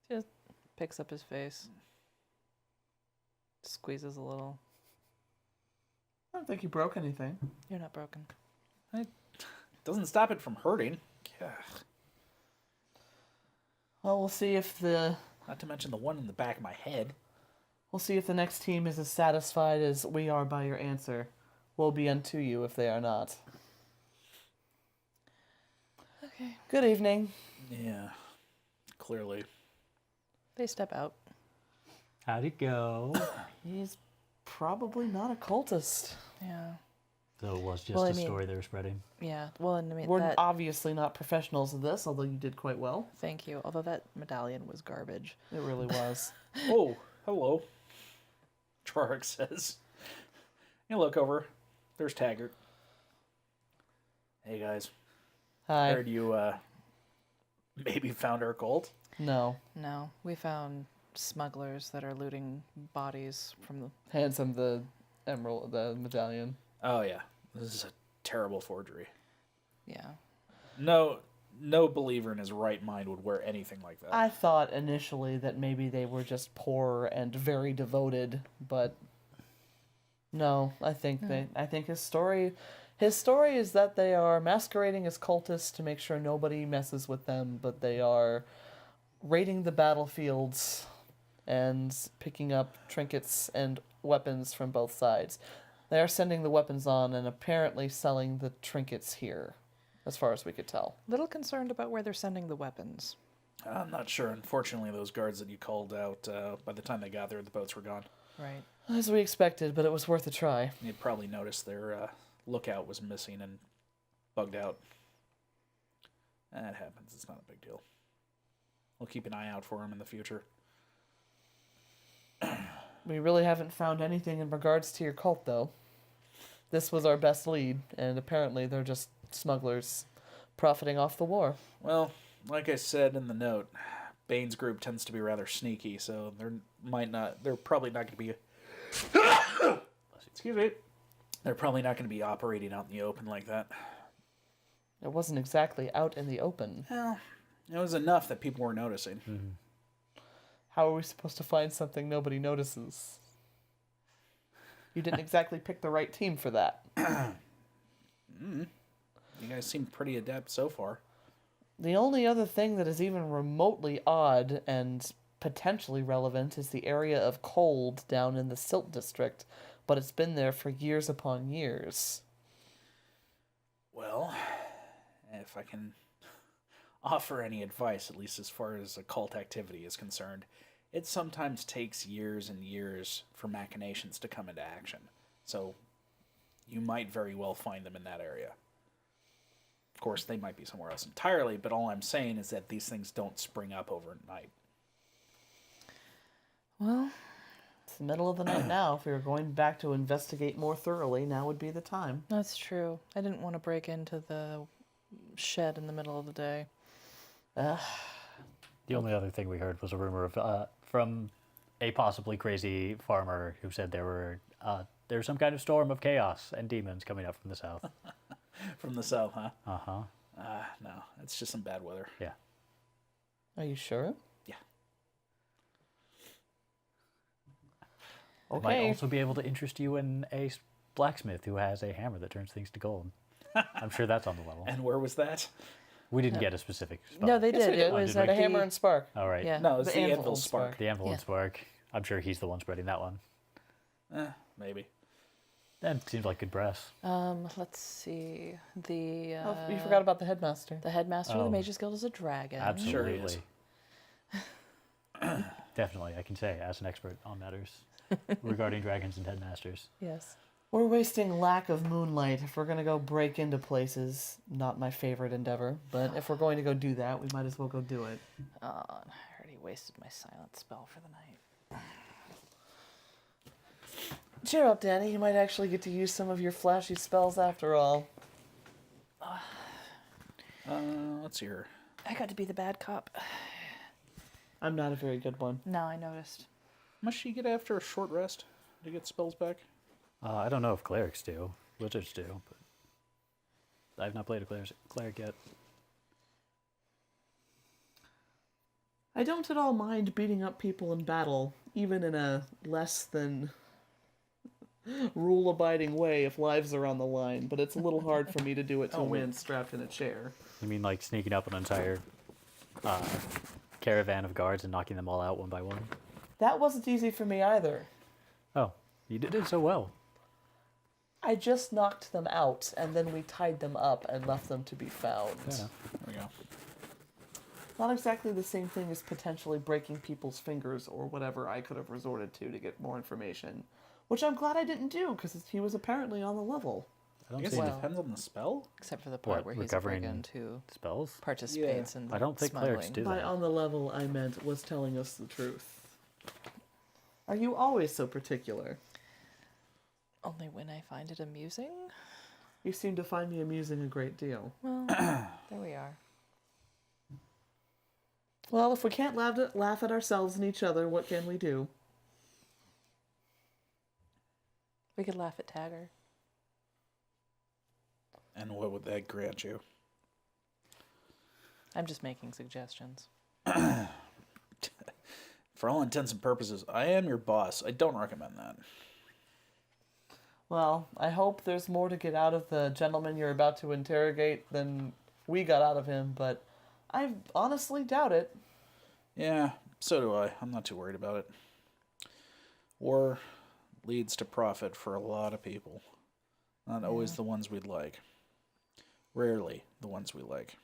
Just picks up his face, squeezes a little. I don't think you broke anything. You're not broken. It doesn't stop it from hurting. Ugh. Well, we'll see if the Not to mention the one in the back of my head. next team is as satisfied as we are by your answer. Woe be unto you if they are not. Okay. Good evening. Yeah, clearly. They step out. How'd it go? He's probably not a cultist. Yeah. So it was just Well, I a mean- story they were spreading. Yeah. Well, and I mean, We're that. obviously not professionals at this, although you did quite well. Thank you. Although that medallion was garbage. It really was. Oh, hello. Trorik says. You look over. There's Taggart. Hey, guys. Hi. Heard you, maybe found our gold? No. No, we found smugglers that are looting bodies from the. Hands him the emerald, the medallion. Oh, yeah. This is a terrible forgery. Yeah. No believer in his right mind would wear anything like that. I thought initially that maybe they were just poor and very devoted, but no, I think his story is that they are masquerading as cultists to make sure nobody messes with them, but they are raiding the battlefields and picking up trinkets and weapons from both sides. They are sending the weapons on and apparently selling the trinkets here, as far as we could tell. Little concerned about where they're sending the weapons. I'm not sure. Unfortunately, those guards that you called out, by the time they got there, the boats were gone. Right. As we expected, but it was worth a try. You'd probably noticed their lookout was missing and bugged out. That happens. It's not a big deal. We'll keep an eye out for them in the future. We really haven't found anything in regards to your cult, though. This was our best lead, and apparently they're just smugglers profiting off the war. Well, like I said in the note, Bane's group tends to be rather sneaky, so they're probably not going to be... Excuse me. They're probably not going to be operating out in the open like that. It wasn't exactly out in the open. Well, it was enough that people were noticing. Mm-hmm. How are we supposed to find something nobody notices? You didn't exactly pick the right team for that. You guys seem pretty adept so far. The only other thing that is even remotely odd and potentially relevant is the area of cold down in the Silt District, but it's been there for years upon years. Well, if I can offer any advice, at least as far as occult activity is concerned, it sometimes takes years and years for machinations to come into action. So you might very well find them in that area. Of course, they might be somewhere else entirely, but all I'm saying is that these things don't spring up overnight. Well, It's the middle of the night now. If we were going back to investigate more thoroughly, now would be the time. that's true. I didn't want to break into the shed in the middle of the day. The only other thing we heard was a rumor of from a possibly crazy farmer who said there was some kind of storm of chaos and demons coming up from the south. From the south, huh? Uh-huh. No, it's just some bad weather. Yeah. Are you sure? Yeah. Might Okay. also be able to interest you in a blacksmith who has a hammer that turns things to gold. I'm sure that's on the level. And where was that? We didn't get a specific spell. No, they Yes, did. we did. It was did we? at The hammer and spark. All right. Yeah. No, it's The the anvil anvil and spark. spark. The anvil and Yeah. spark. I'm sure he's the one spreading that one. Maybe. That seems like good brass. Let's see. The Oh, you forgot about the headmaster. the headmaster of Oh. the Mages Guild is a dragon. Absolutely. is. Definitely, I can say as an expert on matters regarding dragons and headmasters. Yes. We're wasting lack of moonlight if we're going to go break into places. Not my favorite endeavor, but if we're going to go do that, we might as well go do it. I already wasted my silent spell for the night. Cheer up, Danny. You might actually get to use some of your flashy spells after all. Let's see here. I got to be the bad cop. I'm not a very good one. No, I noticed. Must she get after a short rest to get spells back? I don't know if clerics do. Wizards do, but I've not played a cleric yet. I don't at all mind beating up people in battle, even in a less than rule-abiding way if lives are on the line, but it's a little hard for me to do it to a man strapped in a chair. You mean like sneaking up an entire caravan of guards and knocking them all out one by one? That wasn't easy for me either. Oh, you did it so well. I just knocked them out, and then we tied them up and left them to be found. Fair enough. There we go. Not exactly the same thing as potentially breaking people's fingers or whatever I could have resorted to get more information. Which I'm glad I didn't do, because he was apparently on the level. I I don't guess see it Well- depends on the spell. Except for the part What, where he's a recovering brigand who spells. participates in the I don't think smuggling. clerics do By that. on the level, I meant was telling us the truth. Are you always so particular? Only when I find it amusing. You seem to find me amusing a great deal. Well, there we are. Well, if we can't laugh at ourselves and each other, what can we do? We could laugh at Tagger. And what would that grant you? I'm just making suggestions. For all intents and purposes, I am your boss. I don't recommend that. Well, I hope there's more to get out of the gentleman you're about to interrogate than we got out of him, but I honestly doubt it. Yeah, so do I. I'm not too worried about it. War leads to profit for a lot of people. Not always the ones we'd like. Rarely the ones we like.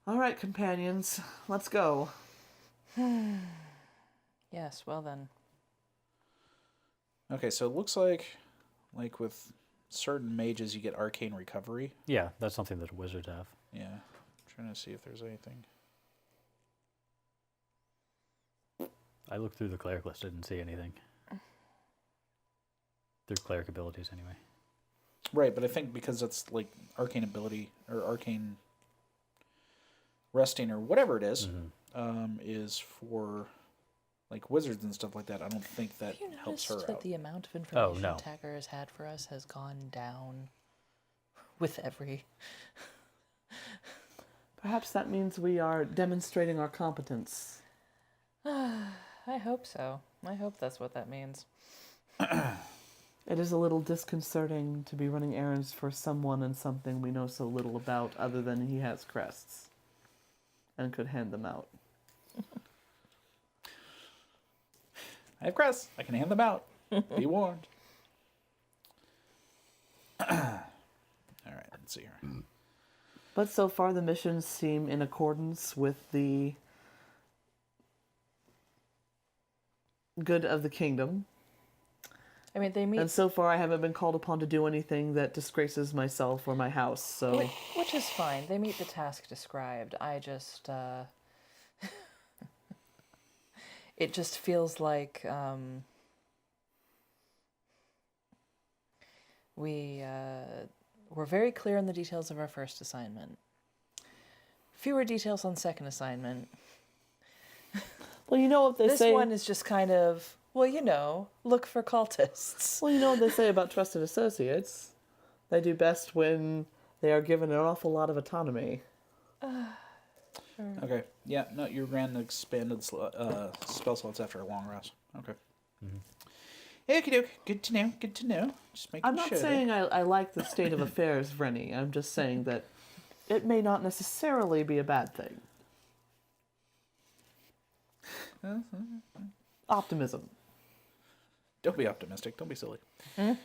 All right, companions, let's go. Yes, well then. Okay, so it looks like with certain mages you get arcane recovery. Yeah, that's something that wizards have. Yeah. I'm trying to see if there's anything. I looked through the cleric list, didn't see anything. Their cleric abilities, anyway. Right, but I think because it's like arcane ability or arcane resting or whatever it is, is for like wizards and stuff like that. I don't think that Have you helps noticed her that out. the amount of information no. Tagger has had for us has gone down with every... Perhaps that means we are demonstrating our competence. I hope so. I hope that's what that means. It is a little disconcerting to be running errands for someone and something we know so little about other than he has crests and could hand them out. I have crests. I can hand them out. Be warned. All right, let's see here. But so far the missions seem in accordance with the good of the kingdom. I mean, they meet... And so far I haven't been called upon to do anything that disgraces myself or my house, so... Which is fine. They meet the task described. I just, it just feels like, we're very clear on the details of our first assignment. Fewer details on second assignment. Well, you know what they This say... one is just kind of, well, you know, look for cultists. Well, you know what they say about trusted associates. They do best when they are given an awful lot of autonomy. Okay. Yeah, no, you ran the expanded spell slots after a long rest. Okay. Okey-doke. Good to know. Good to know. Just making I'm not sure. saying I like the state of affairs, Vrenny. I'm just saying that it may not necessarily be a bad thing. Optimism. Don't be optimistic. Don't be silly. All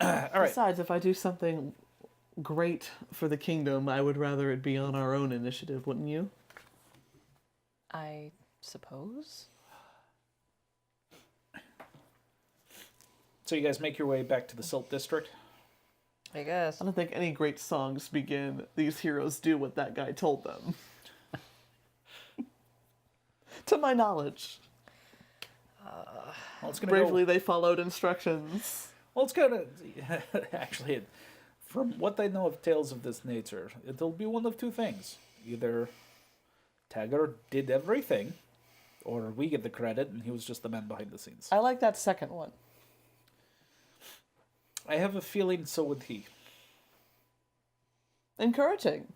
right. Besides, if I do something great for the kingdom, I would rather it be on our own initiative, wouldn't you? I suppose. So you guys make your way back to the Silt District. I guess. I don't think any great songs begin, "These heroes do what that guy told them." To my knowledge. Well, it's gonna Bravely go. they followed instructions. Well, it's gonna actually, from what I know of tales of this nature, it'll be one of two things: either Tagger did everything, or we get the credit and he was just the man behind the scenes. I like that second one. I have a feeling so would he. Encouraging.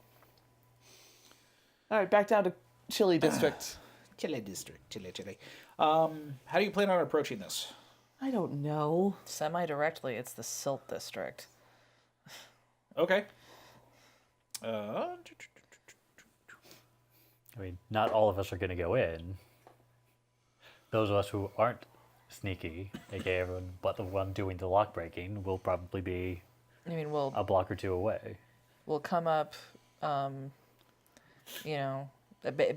All right, back down to Chili District. Chile District, Chile. How do you plan on approaching this? I don't know. Semi-directly, it's the Silt District. Okay. I mean, not all of us are going to go in. Those of us who aren't sneaky, aka everyone but the one doing the lock breaking, will probably be I mean, a block or two away. we'll come up, you know,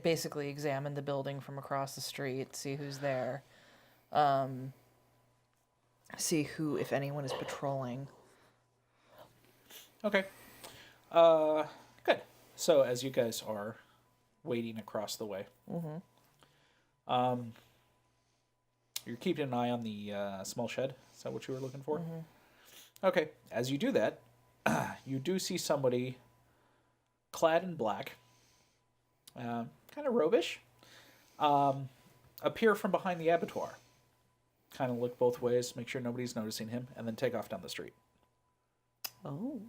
basically examine the building from across the street, see who's there, see who, if anyone, is patrolling. Okay. Good. So as you guys are waiting across the way, you're keeping an eye on the small shed. Is that what you were looking for? Okay. As you do that, you do see somebody clad in black, kind of robish, appear from behind the abattoir. Kind of look both ways, make sure nobody's noticing him, and then take off down the street. Oh.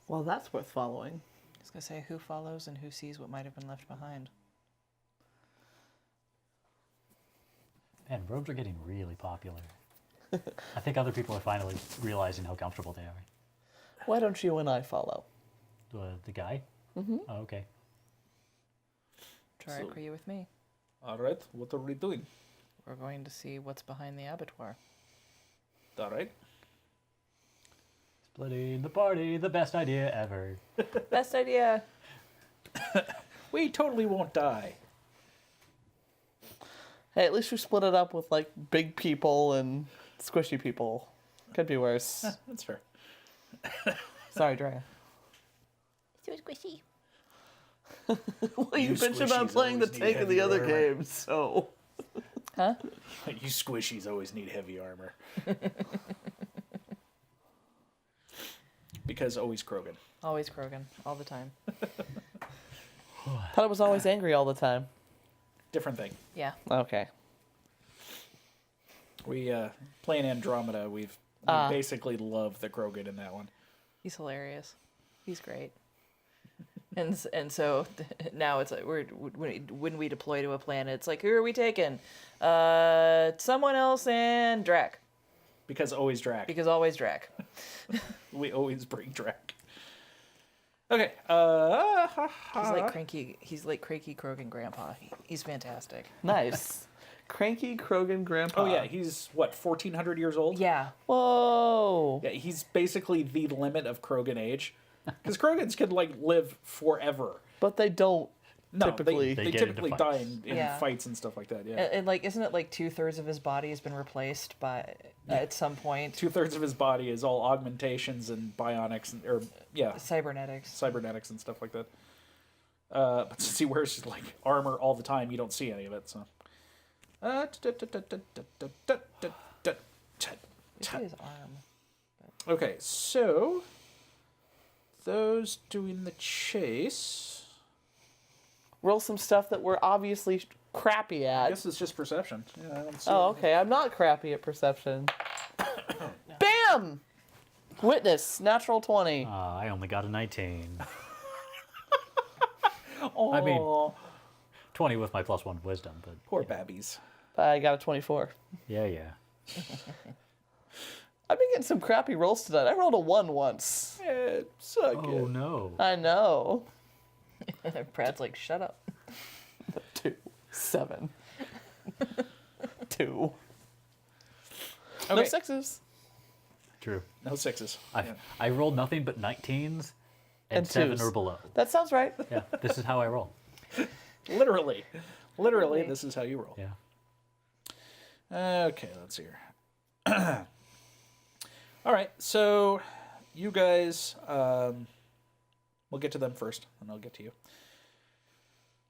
Well, that's worth following. I was going to say, who follows and who sees what might have been left behind? Man, robes are getting really popular. I think other people are finally realizing how comfortable they are. Why don't you and I follow? The guy? Mm-hmm. Oh, okay. Trorik, are you with me? All right, what are we doing? We're going to see what's behind the abattoir. All right. Splitting the party, the best idea ever. Best idea. We totally won't die. Hey, at least we split it up with like big people and squishy people. Could be worse. That's fair. Sorry, Drea. So squishy. Well, you You bitch about squishies playing the always need tank in the heavier other armor. games, so. Huh? You squishies always need heavy armor. Because always Krogan. Always Krogan. All the time. Thought I was always angry all the time. Different thing. Yeah. Okay. We playing Andromeda. We basically love the Krogan in that one. He's hilarious. He's great. And so now it's like when we deploy to a planet, it's like, who are we taking? Someone else and Drac. Because always Drac. Because always Drac. We always bring Drac. Okay. He's like cranky Krogan grandpa. He's fantastic. Nice. Cranky Krogan grandpa. Oh yeah, he's what, 1400 years old? Yeah. Whoa. Yeah, he's basically the limit of Krogan age. Because Krogans can like live forever. But they don't No, typically. they They get into typically fights. die in Yeah. fights and stuff like that. Yeah. And like, isn't it like 2/3 of his body has been replaced by at some point? 2/3 of his body is all augmentations and bionics and Cybernetics. cybernetics and stuff like that. But since he wears like armor all the time, you don't see any of it. So. You see his arm. Okay, so those doing the chase. Roll some stuff that we're obviously crappy I at. guess it's just perception. Yeah, I don't see Oh, anything. okay. I'm not crappy at perception. Bam! Witness, natural 20. I only got a 19. Oh, I mean- 20 with my +1 wisdom, but poor babbies. I got a 24. yeah. I've been getting some crappy rolls tonight. I rolled a 1 once. Suck Oh it. no. I know. Brad's like, shut up. 2, 7. 2. No Okay. 6s. True. No sixes. I rolled nothing but 19s and And 7 twos. or below. That sounds right. Yeah, this is how I roll. Literally, this is how you roll. Yeah. Okay, let's see here. All right, so you guys, we'll get to them first, and I'll get to you.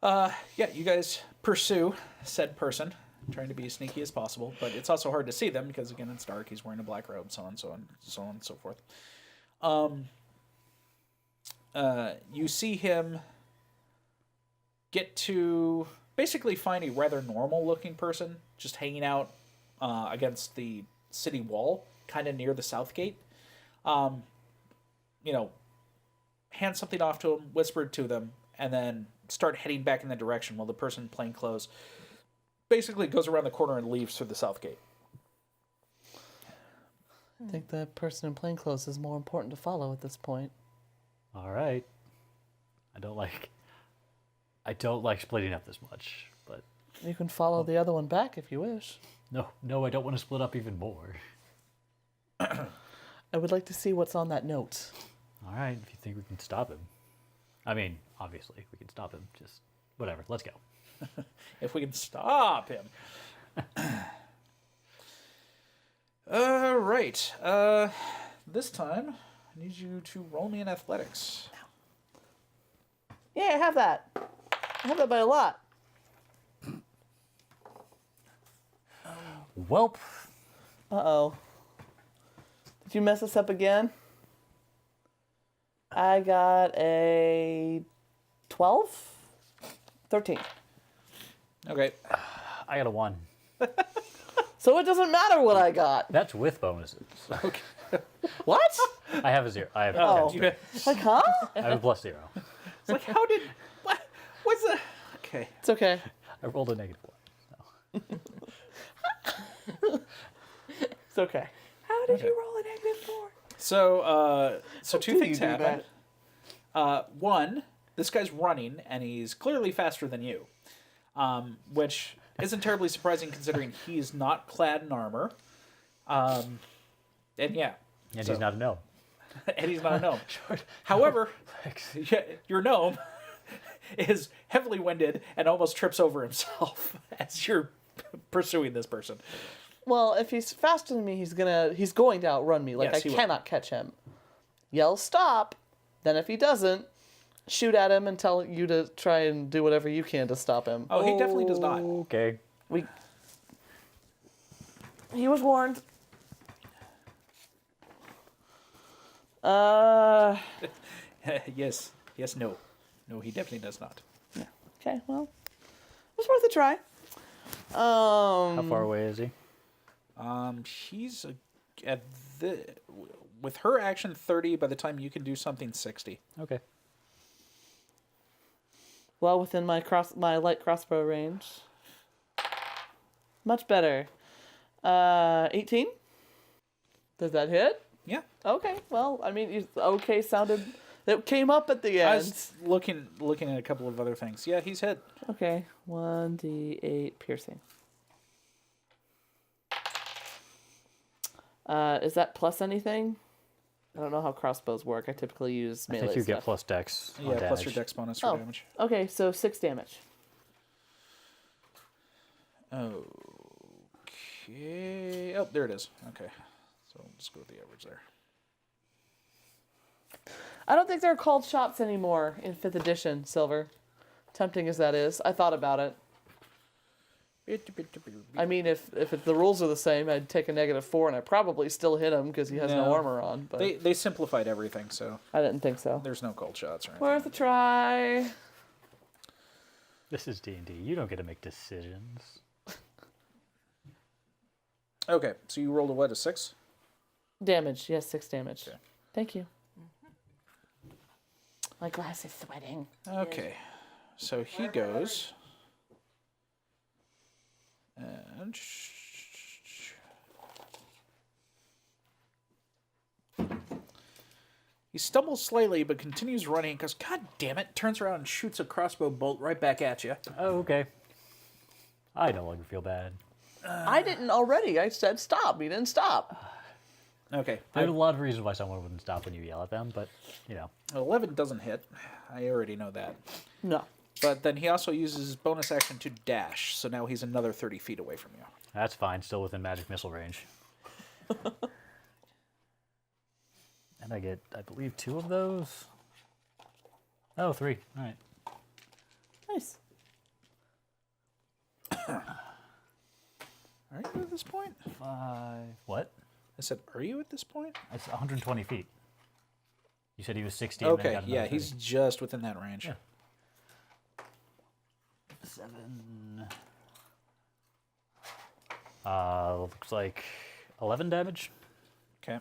Yeah, you guys pursue said person, trying to be as sneaky as possible, but it's also hard to see them because, again, it's dark. He's wearing a black robe, so on and so forth. You see him get to basically find a rather normal-looking person just hanging out against the city wall, kind of near the south gate. Hand something off to him, whisper it to them, and then start heading back in that direction while the person in plain clothes basically goes around the corner and leaves through the south gate. I think the person in plainclothes is more important to follow at this point. All right. I don't like splitting up this much, but You can follow the other one back if you wish. no, I don't want to split up even more. I would like to see what's on that note. All right, if you think we can stop him. I mean, obviously, we can stop him. Just whatever. Let's go. If we can stop him. All right. This time, I need you to roll me in athletics. Yeah, I have that. I have that by a lot. Welp. Uh-oh. Did you mess us up again? I got a 12? 13. Okay. I got a 1. So So it doesn't matter what I got. That's with bonuses. Okay. What? I have a 0. I have Oh. chemistry. Like, huh? I have a +0. It's like, how did... What? What's the... Okay. It's okay. I rolled a -1. It's okay. How did you roll a -4? So, two do things you do happen. One, this guy's running, and he's clearly faster than you, which isn't terribly surprising considering he's not clad in armor. And yeah. And so- he's not a gnome. And he's not a gnome. However, your gnome is heavily winded and almost trips over himself as you're pursuing this person. Well, if he's faster than me, he's going to outrun me. Like, Yes, I he will. cannot catch him. Yell stop. Then if he doesn't, shoot at him and tell you to try and do whatever you can to stop him. Oh, he definitely does not. Okay. He was warned. Yes. Yes, no. No, he definitely does not. Okay, well, it was worth a try. How far away is he? She's at the... With her action 30, by the time you can do something 60. Okay. Well, within my light crossbow range. Much better. 18? Does that hit? Yeah. Okay, well, I mean, okay sounded... It came up at the I end. was looking at a couple of other things. Yeah, he's hit. Okay, 1d8 piercing. Is that plus anything? I don't know how crossbows work. I typically use I melee think you stuff. get plus dex. on Yeah, plus your damage. dex bonus for Oh. damage. Okay, so 6 damage. Okay. Oh, there it is. Okay. So we'll just go with the average there. I don't think they're called shots anymore in 5th edition, Silver. Tempting as that is. I thought about it. I mean, if the rules are the same, I'd take a -4 and I'd probably still hit him because he has no No. armor on. But They simplified everything, so I didn't think so. there's no cold shots or anything. Worth a try. This is D&D. You don't get to make decisions. Okay, so you rolled a 6? Damage. Yes, 6 damage. Okay. Thank you. My glass is sweating. Okay. So he goes. And he stumbles slightly but continues running because, god damn it, turns around and shoots a crossbow bolt right back at you. Oh, okay. I no longer feel bad. I didn't already. I said stop. He didn't stop. Okay. There's a lot of reasons why someone wouldn't stop when you yell at them, but, you know. 11 doesn't hit. I already know that. No. But then he also uses his bonus action to dash, so now he's another 30 feet away from you. That's fine. Still within magic missile range. And I get, I believe, 2 of those. Oh, 3. All right. Nice. Are you at this point? 5. What? I said, are you at this point? It's 120 feet. You said he was 60. And then Okay, got another yeah, 30. he's just within that range. Yeah. 7. Looks like 11 damage. Okay.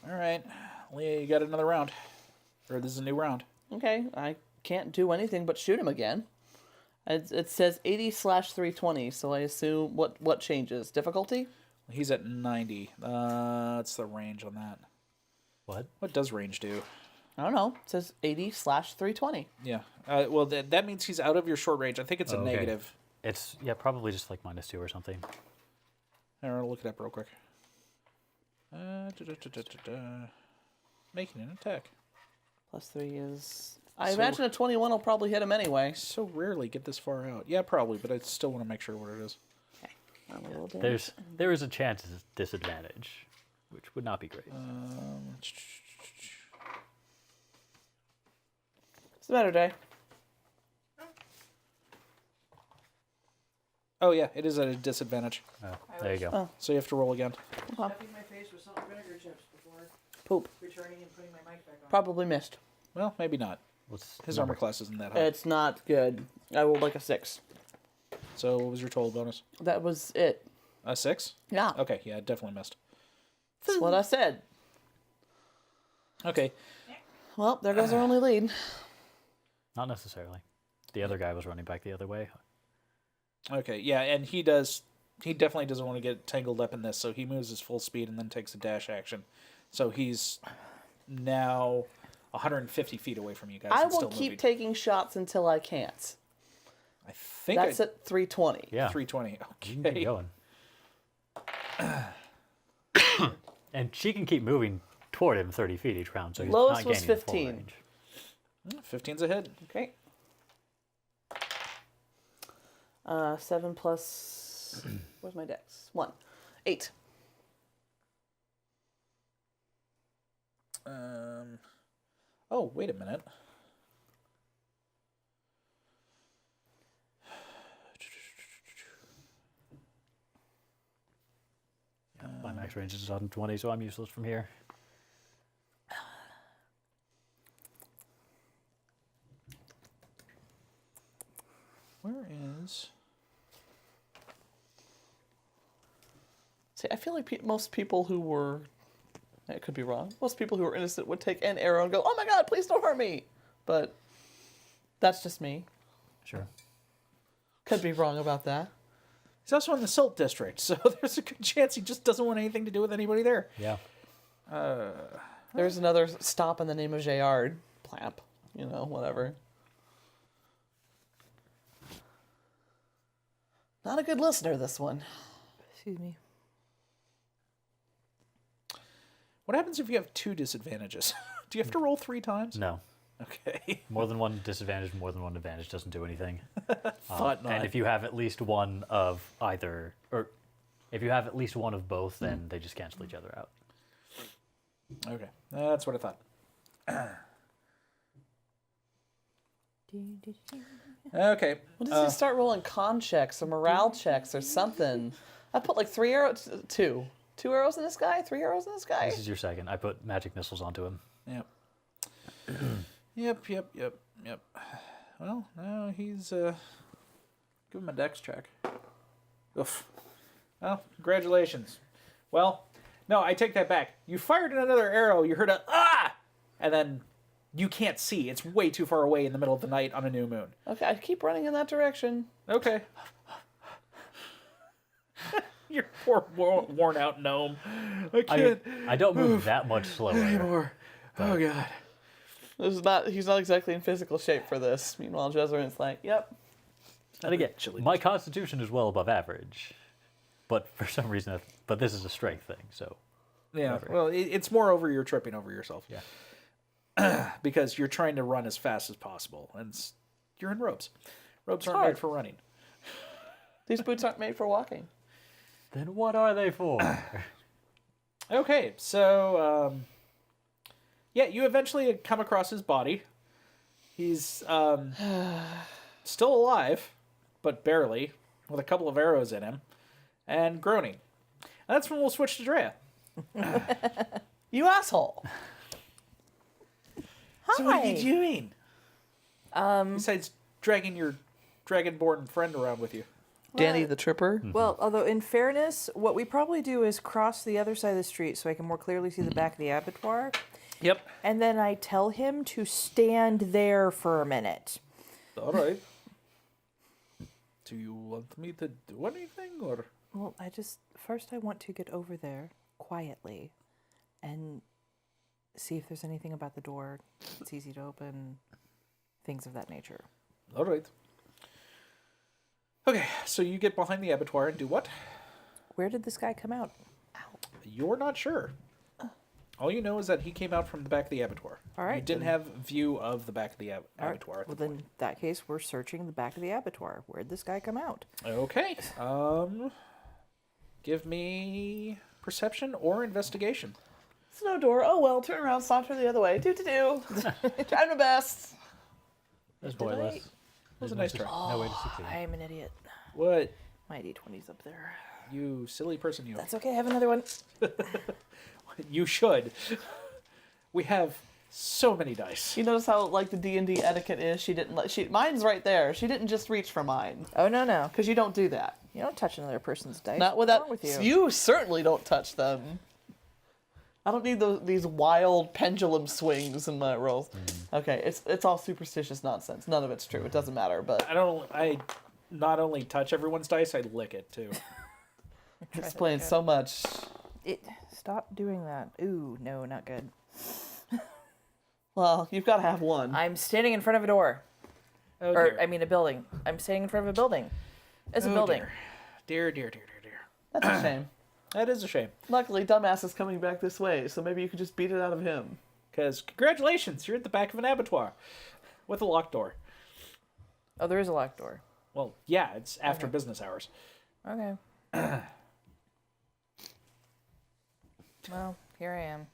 All right, Leah, you got another round. Or this is a new round. Okay, I can't do anything but shoot him again. It says 80/320, so I assume what changes? Difficulty? He's at 90. That's the range on that. What? What does range do? I don't know. It says 80/320. Yeah. Well, that means he's out of your short range. I think it's a Oh, okay. negative. It's, yeah, probably just like -2 or something. Here, I'll look it up real quick. Making an attack. +3 is... I So- imagine a 21 will probably hit him anyway. So rarely get this far out. Yeah, probably, but I still want to make sure what it is. There is a chance it's disadvantage, which would not be great. It's a better day. Oh, yeah, it is at a disadvantage. Oh, there you go. Oh. So you have to roll again. Stuffing my face with salt and vinegar chips before Poop. returning and putting my mic back on. Probably missed. Well, maybe not. What's His number? armor class isn't that high. It's not good. I rolled like a 6. So what was your total bonus? That was it. A 6? Yeah. Okay, yeah, it definitely missed. That's what I said. Okay. Well, there goes our only lead. Not necessarily. The other guy was running back the other way. Okay, yeah, and he definitely doesn't want to get tangled up in this, so he moves his full speed and then takes a dash action. So he's now 150 feet away from you guys. I and will still keep moving. taking shots until I can't. I think That's at 320. Yeah. 320. You can keep Okay. going. And she can keep moving toward him 30 feet each round, so he's Lowest not was gaining the full 15. range. 15's a hit. Okay. 7 plus. Where's my dex? 1. 8. Oh, wait a minute. Yeah, my max range is 120, so I'm useless from here. Where is... See, I feel like most people who were. I could be wrong. Most people who were innocent would take an arrow and go, "Oh my God, please don't hurt me!" But that's just me. Sure. Could be wrong about that. He's also in the Silt District, so there's a good chance he just doesn't want anything to do with anybody there. Yeah. There's another stop in the name of Jayard. Plamp. You know, whatever. Not a good listener, this one. Excuse me. What happens if you have 2 disadvantages? Do you have to roll 3 times? No. Okay. More than one disadvantage, more than one advantage doesn't do anything. Thought not. And if you have at least one of either, or if you have at least one of both, then they just cancel each other out. Okay, that's what I thought. Okay. What does he start rolling con checks or morale checks or something? I put like 3 arrows, 2. 2 arrows in this guy, 3 arrows in this guy. This is your second. I put magic missiles onto him. Yep. Yep. Well, no, he's give him a dex check. Oof. Well, congratulations. Well, no, I take that back. You fired another arrow, you heard a ah, and then you can't see. It's way too far away in the middle of the night on a new moon. Okay, I keep running in that direction. Okay. Your poor worn out gnome. I don't move that much slower. Anymore. Oh god. He's not exactly in physical shape for this. Meanwhile, Jezreen's like, yep. And again, Chili. my constitution is well above average. But for some reason, but this is a strength thing, so. Yeah, whatever. well, it's more over you're tripping over yourself. Yeah. Because you're trying to run as fast as possible. And you're in robes. Robes aren't hard. made for running. These boots aren't made for walking. Then what are they for? Okay, so, yeah, you eventually come across his body. He's still alive, but barely, with a couple of arrows in him, and groaning. And that's when we'll switch to Drea. You asshole. So what are you doing? Besides dragging your dragonborn friend around with you. Danny the Tripper. Well, although in fairness, what we probably do is cross the other side of the street so I can more clearly see the back of the abattoir. Yep. And then I tell him to stand there for a minute. All right. Do you want me to do anything, or? Well, first I want to get over there quietly and see if there's anything about the door that's easy to open, things of that nature. All right. Okay, so you get behind the abattoir and do what? Where did this guy come out? You're not sure. All you know is that he came out from the back of the abattoir. All right, You didn't then. have view of the back of the All right, abattoir. At well, the then in that case, we're searching the back of the abattoir. Where'd this guy come out? Okay. Give me perception or investigation. There's no door. Oh well, turn around, saunter the other way. Do. Try my best. That's pointless. That was a nice try. No way to succeed. I'm an idiot. What? My D20's up there. You silly person, you. That's okay. I have another one. You should. We have So many dice. You notice how like the D&D etiquette is? She didn't mine's right there. She didn't just reach for mine. Oh, no. Because you don't do that. You don't touch another person's dice. Not What's without wrong with you. You certainly don't touch them. I don't need these wild pendulum swings in my rolls. Okay, it's all superstitious nonsense. None of it's true. It doesn't matter, but I not only touch everyone's dice, I lick it too. it explains so much. Stop doing that. Ooh, no, not good. Well, you've got to have one. I'm standing in front of a door. Oh, Or, dear. I mean, a building. I'm standing in front of a building. It's a Oh, building. Dear. That's a shame. That is a shame. Luckily, Dumbass is coming back this way, so maybe you could just beat it out of him. Because congratulations, you're at the back of an abattoir with a locked door. Oh, there is a locked door. Well, yeah, it's after business hours. Okay. Well, here I am.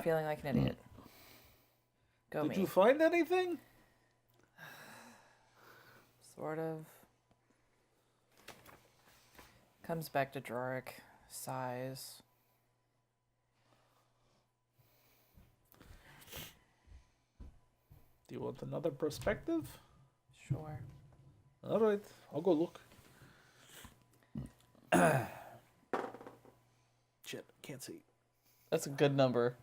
Feeling like an idiot. Go Did me. you find anything? Sort of. Comes back to Drorik. Sighs. Do you want another perspective? Sure. All right, I'll go look. Shit, can't see. That's a good number.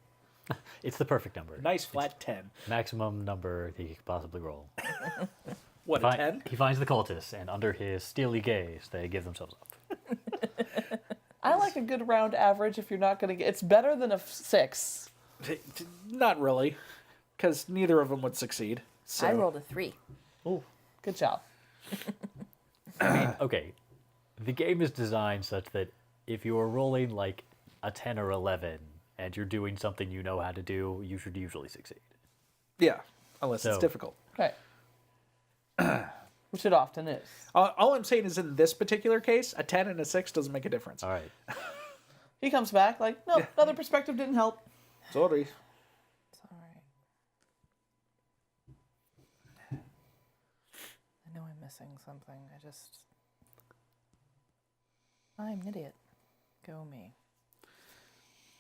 It's the perfect number. Nice flat 10. Maximum number he could possibly roll. What, a 10? He finds the cultists, and under his steely gaze, they give themselves up. I like a good round average if you're not going to get... It's better than a 6. Not really, because neither of them would succeed. So. I rolled a 3. Ooh, good job. Okay, the game is designed such that if you're rolling like a 10 or 11, and you're doing something you know how to do, you should usually succeed. Yeah, unless it's So- difficult. Right. Which it often is. All I'm saying is in this particular case, a 10 and a 6 doesn't make a difference. All right. He comes back like, no, another perspective didn't help. Sorry. It's alright. I know I'm missing something. I'm an idiot. Go me.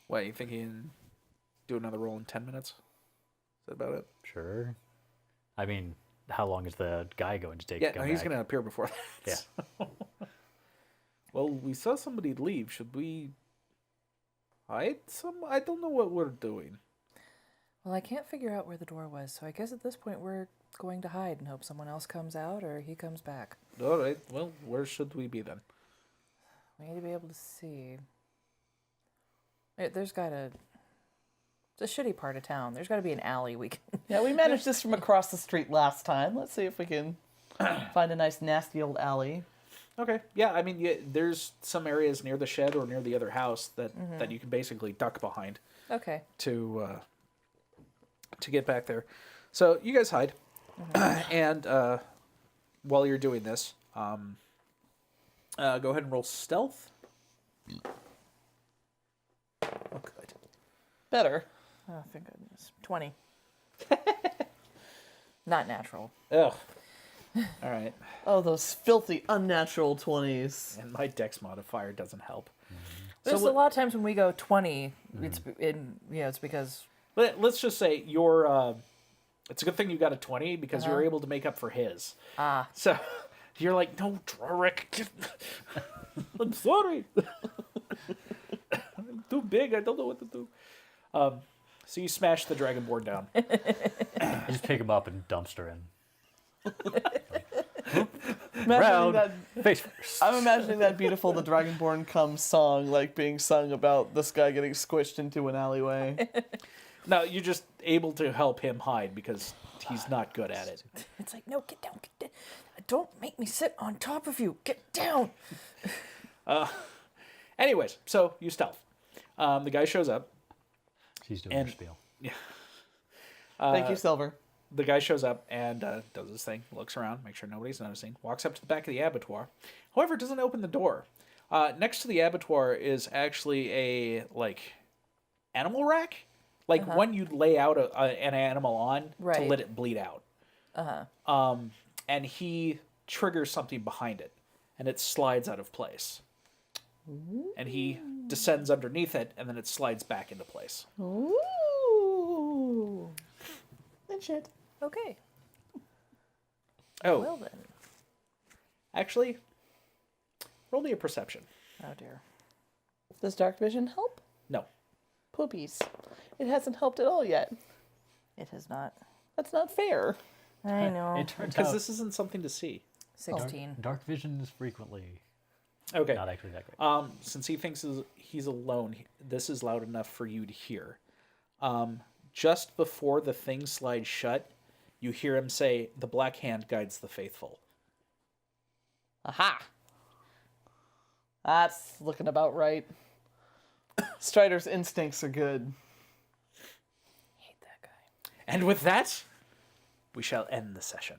What, you think you can do another roll in 10 minutes? Is that about it? Sure. I mean, how long is the guy going to take Yeah, to no, come he's back? going to appear before that. Yeah. Well, we saw somebody leave. Should we hide some? I don't know what we're doing. Well, I can't figure out where the door was, so I guess at this point we're going to hide and hope someone else comes out or he comes back. All right. Well, where should we be then? We need to be able to see. There's got to... It's a shitty part of town. There's got to be an alley we can... Yeah, we managed this from across the street last time. Let's see if we can find a nice nasty old alley. Okay. Yeah, I mean, there's some areas near the shed or near the other house that you can basically duck behind Okay. to get back there. So you guys hide, and while you're doing this, go ahead and roll stealth. Oh, good. Better. Oh, thank goodness. 20. Not natural. Ugh. All right. Oh, those filthy, unnatural 20s. And my dex modifier doesn't help. There's what- a lot of times when we go 20, it's because... Let's just say you're. It's a good thing you got a 20 because you were able to make up for his. Ah. So you're like, no, Drorik. I'm sorry. I'm too big. I don't know what to do. So you smash the dragonborn down. I just pick him up and dumpster him. Imagining Round. that, Face first. I'm imagining that beautiful The Dragonborn Comes song, like being sung about this guy getting squished into an alleyway. No, you're just able to help him hide because he's not good at it. It's like, no, get down, get down. Don't make me sit on top of you. Get down. Anyways, so you stealth. The guy shows up. She's doing her spiel. Thank you, Silver. The guy shows up and does his thing, looks around, makes sure nobody's noticing, walks up to the back of the abattoir. However, doesn't open the door. Next to the abattoir is actually a, animal rack. Like one you'd lay out an animal on to Right. let it bleed out. And he triggers something behind it, and it slides out of place. And he descends underneath it, and then it slides back into place. Ooh. shit. Okay. Oh, Well then. actually, roll me a perception. Oh dear. Does dark vision help? No. Poopies. It hasn't helped at all yet. It has not. That's not fair. I know. It turns Because out this isn't something to see. 16. dark vision is frequently Okay. not actually that great. Since he thinks he's alone, this is loud enough for you to hear. Just before the thing slides shut, you hear him say, "The black hand guides the faithful." Aha! That's looking about right. Strider's instincts are good. Hate that guy. And with that, we shall end the session.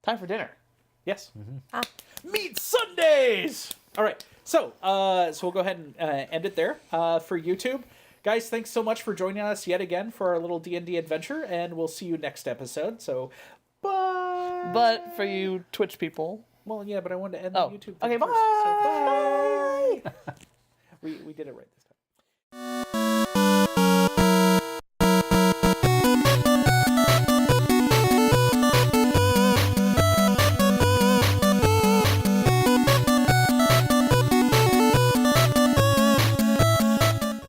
Time for dinner. Yes. Meat Sundays! All right. So we'll go ahead and end it there for YouTube. Guys, thanks so much for joining us yet again for our little D&D adventure, and we'll see you next episode. So, bye! But for you Twitch people, Well, yeah, but I wanted to end Oh, the YouTube okay, thing first, so bye! We did it right.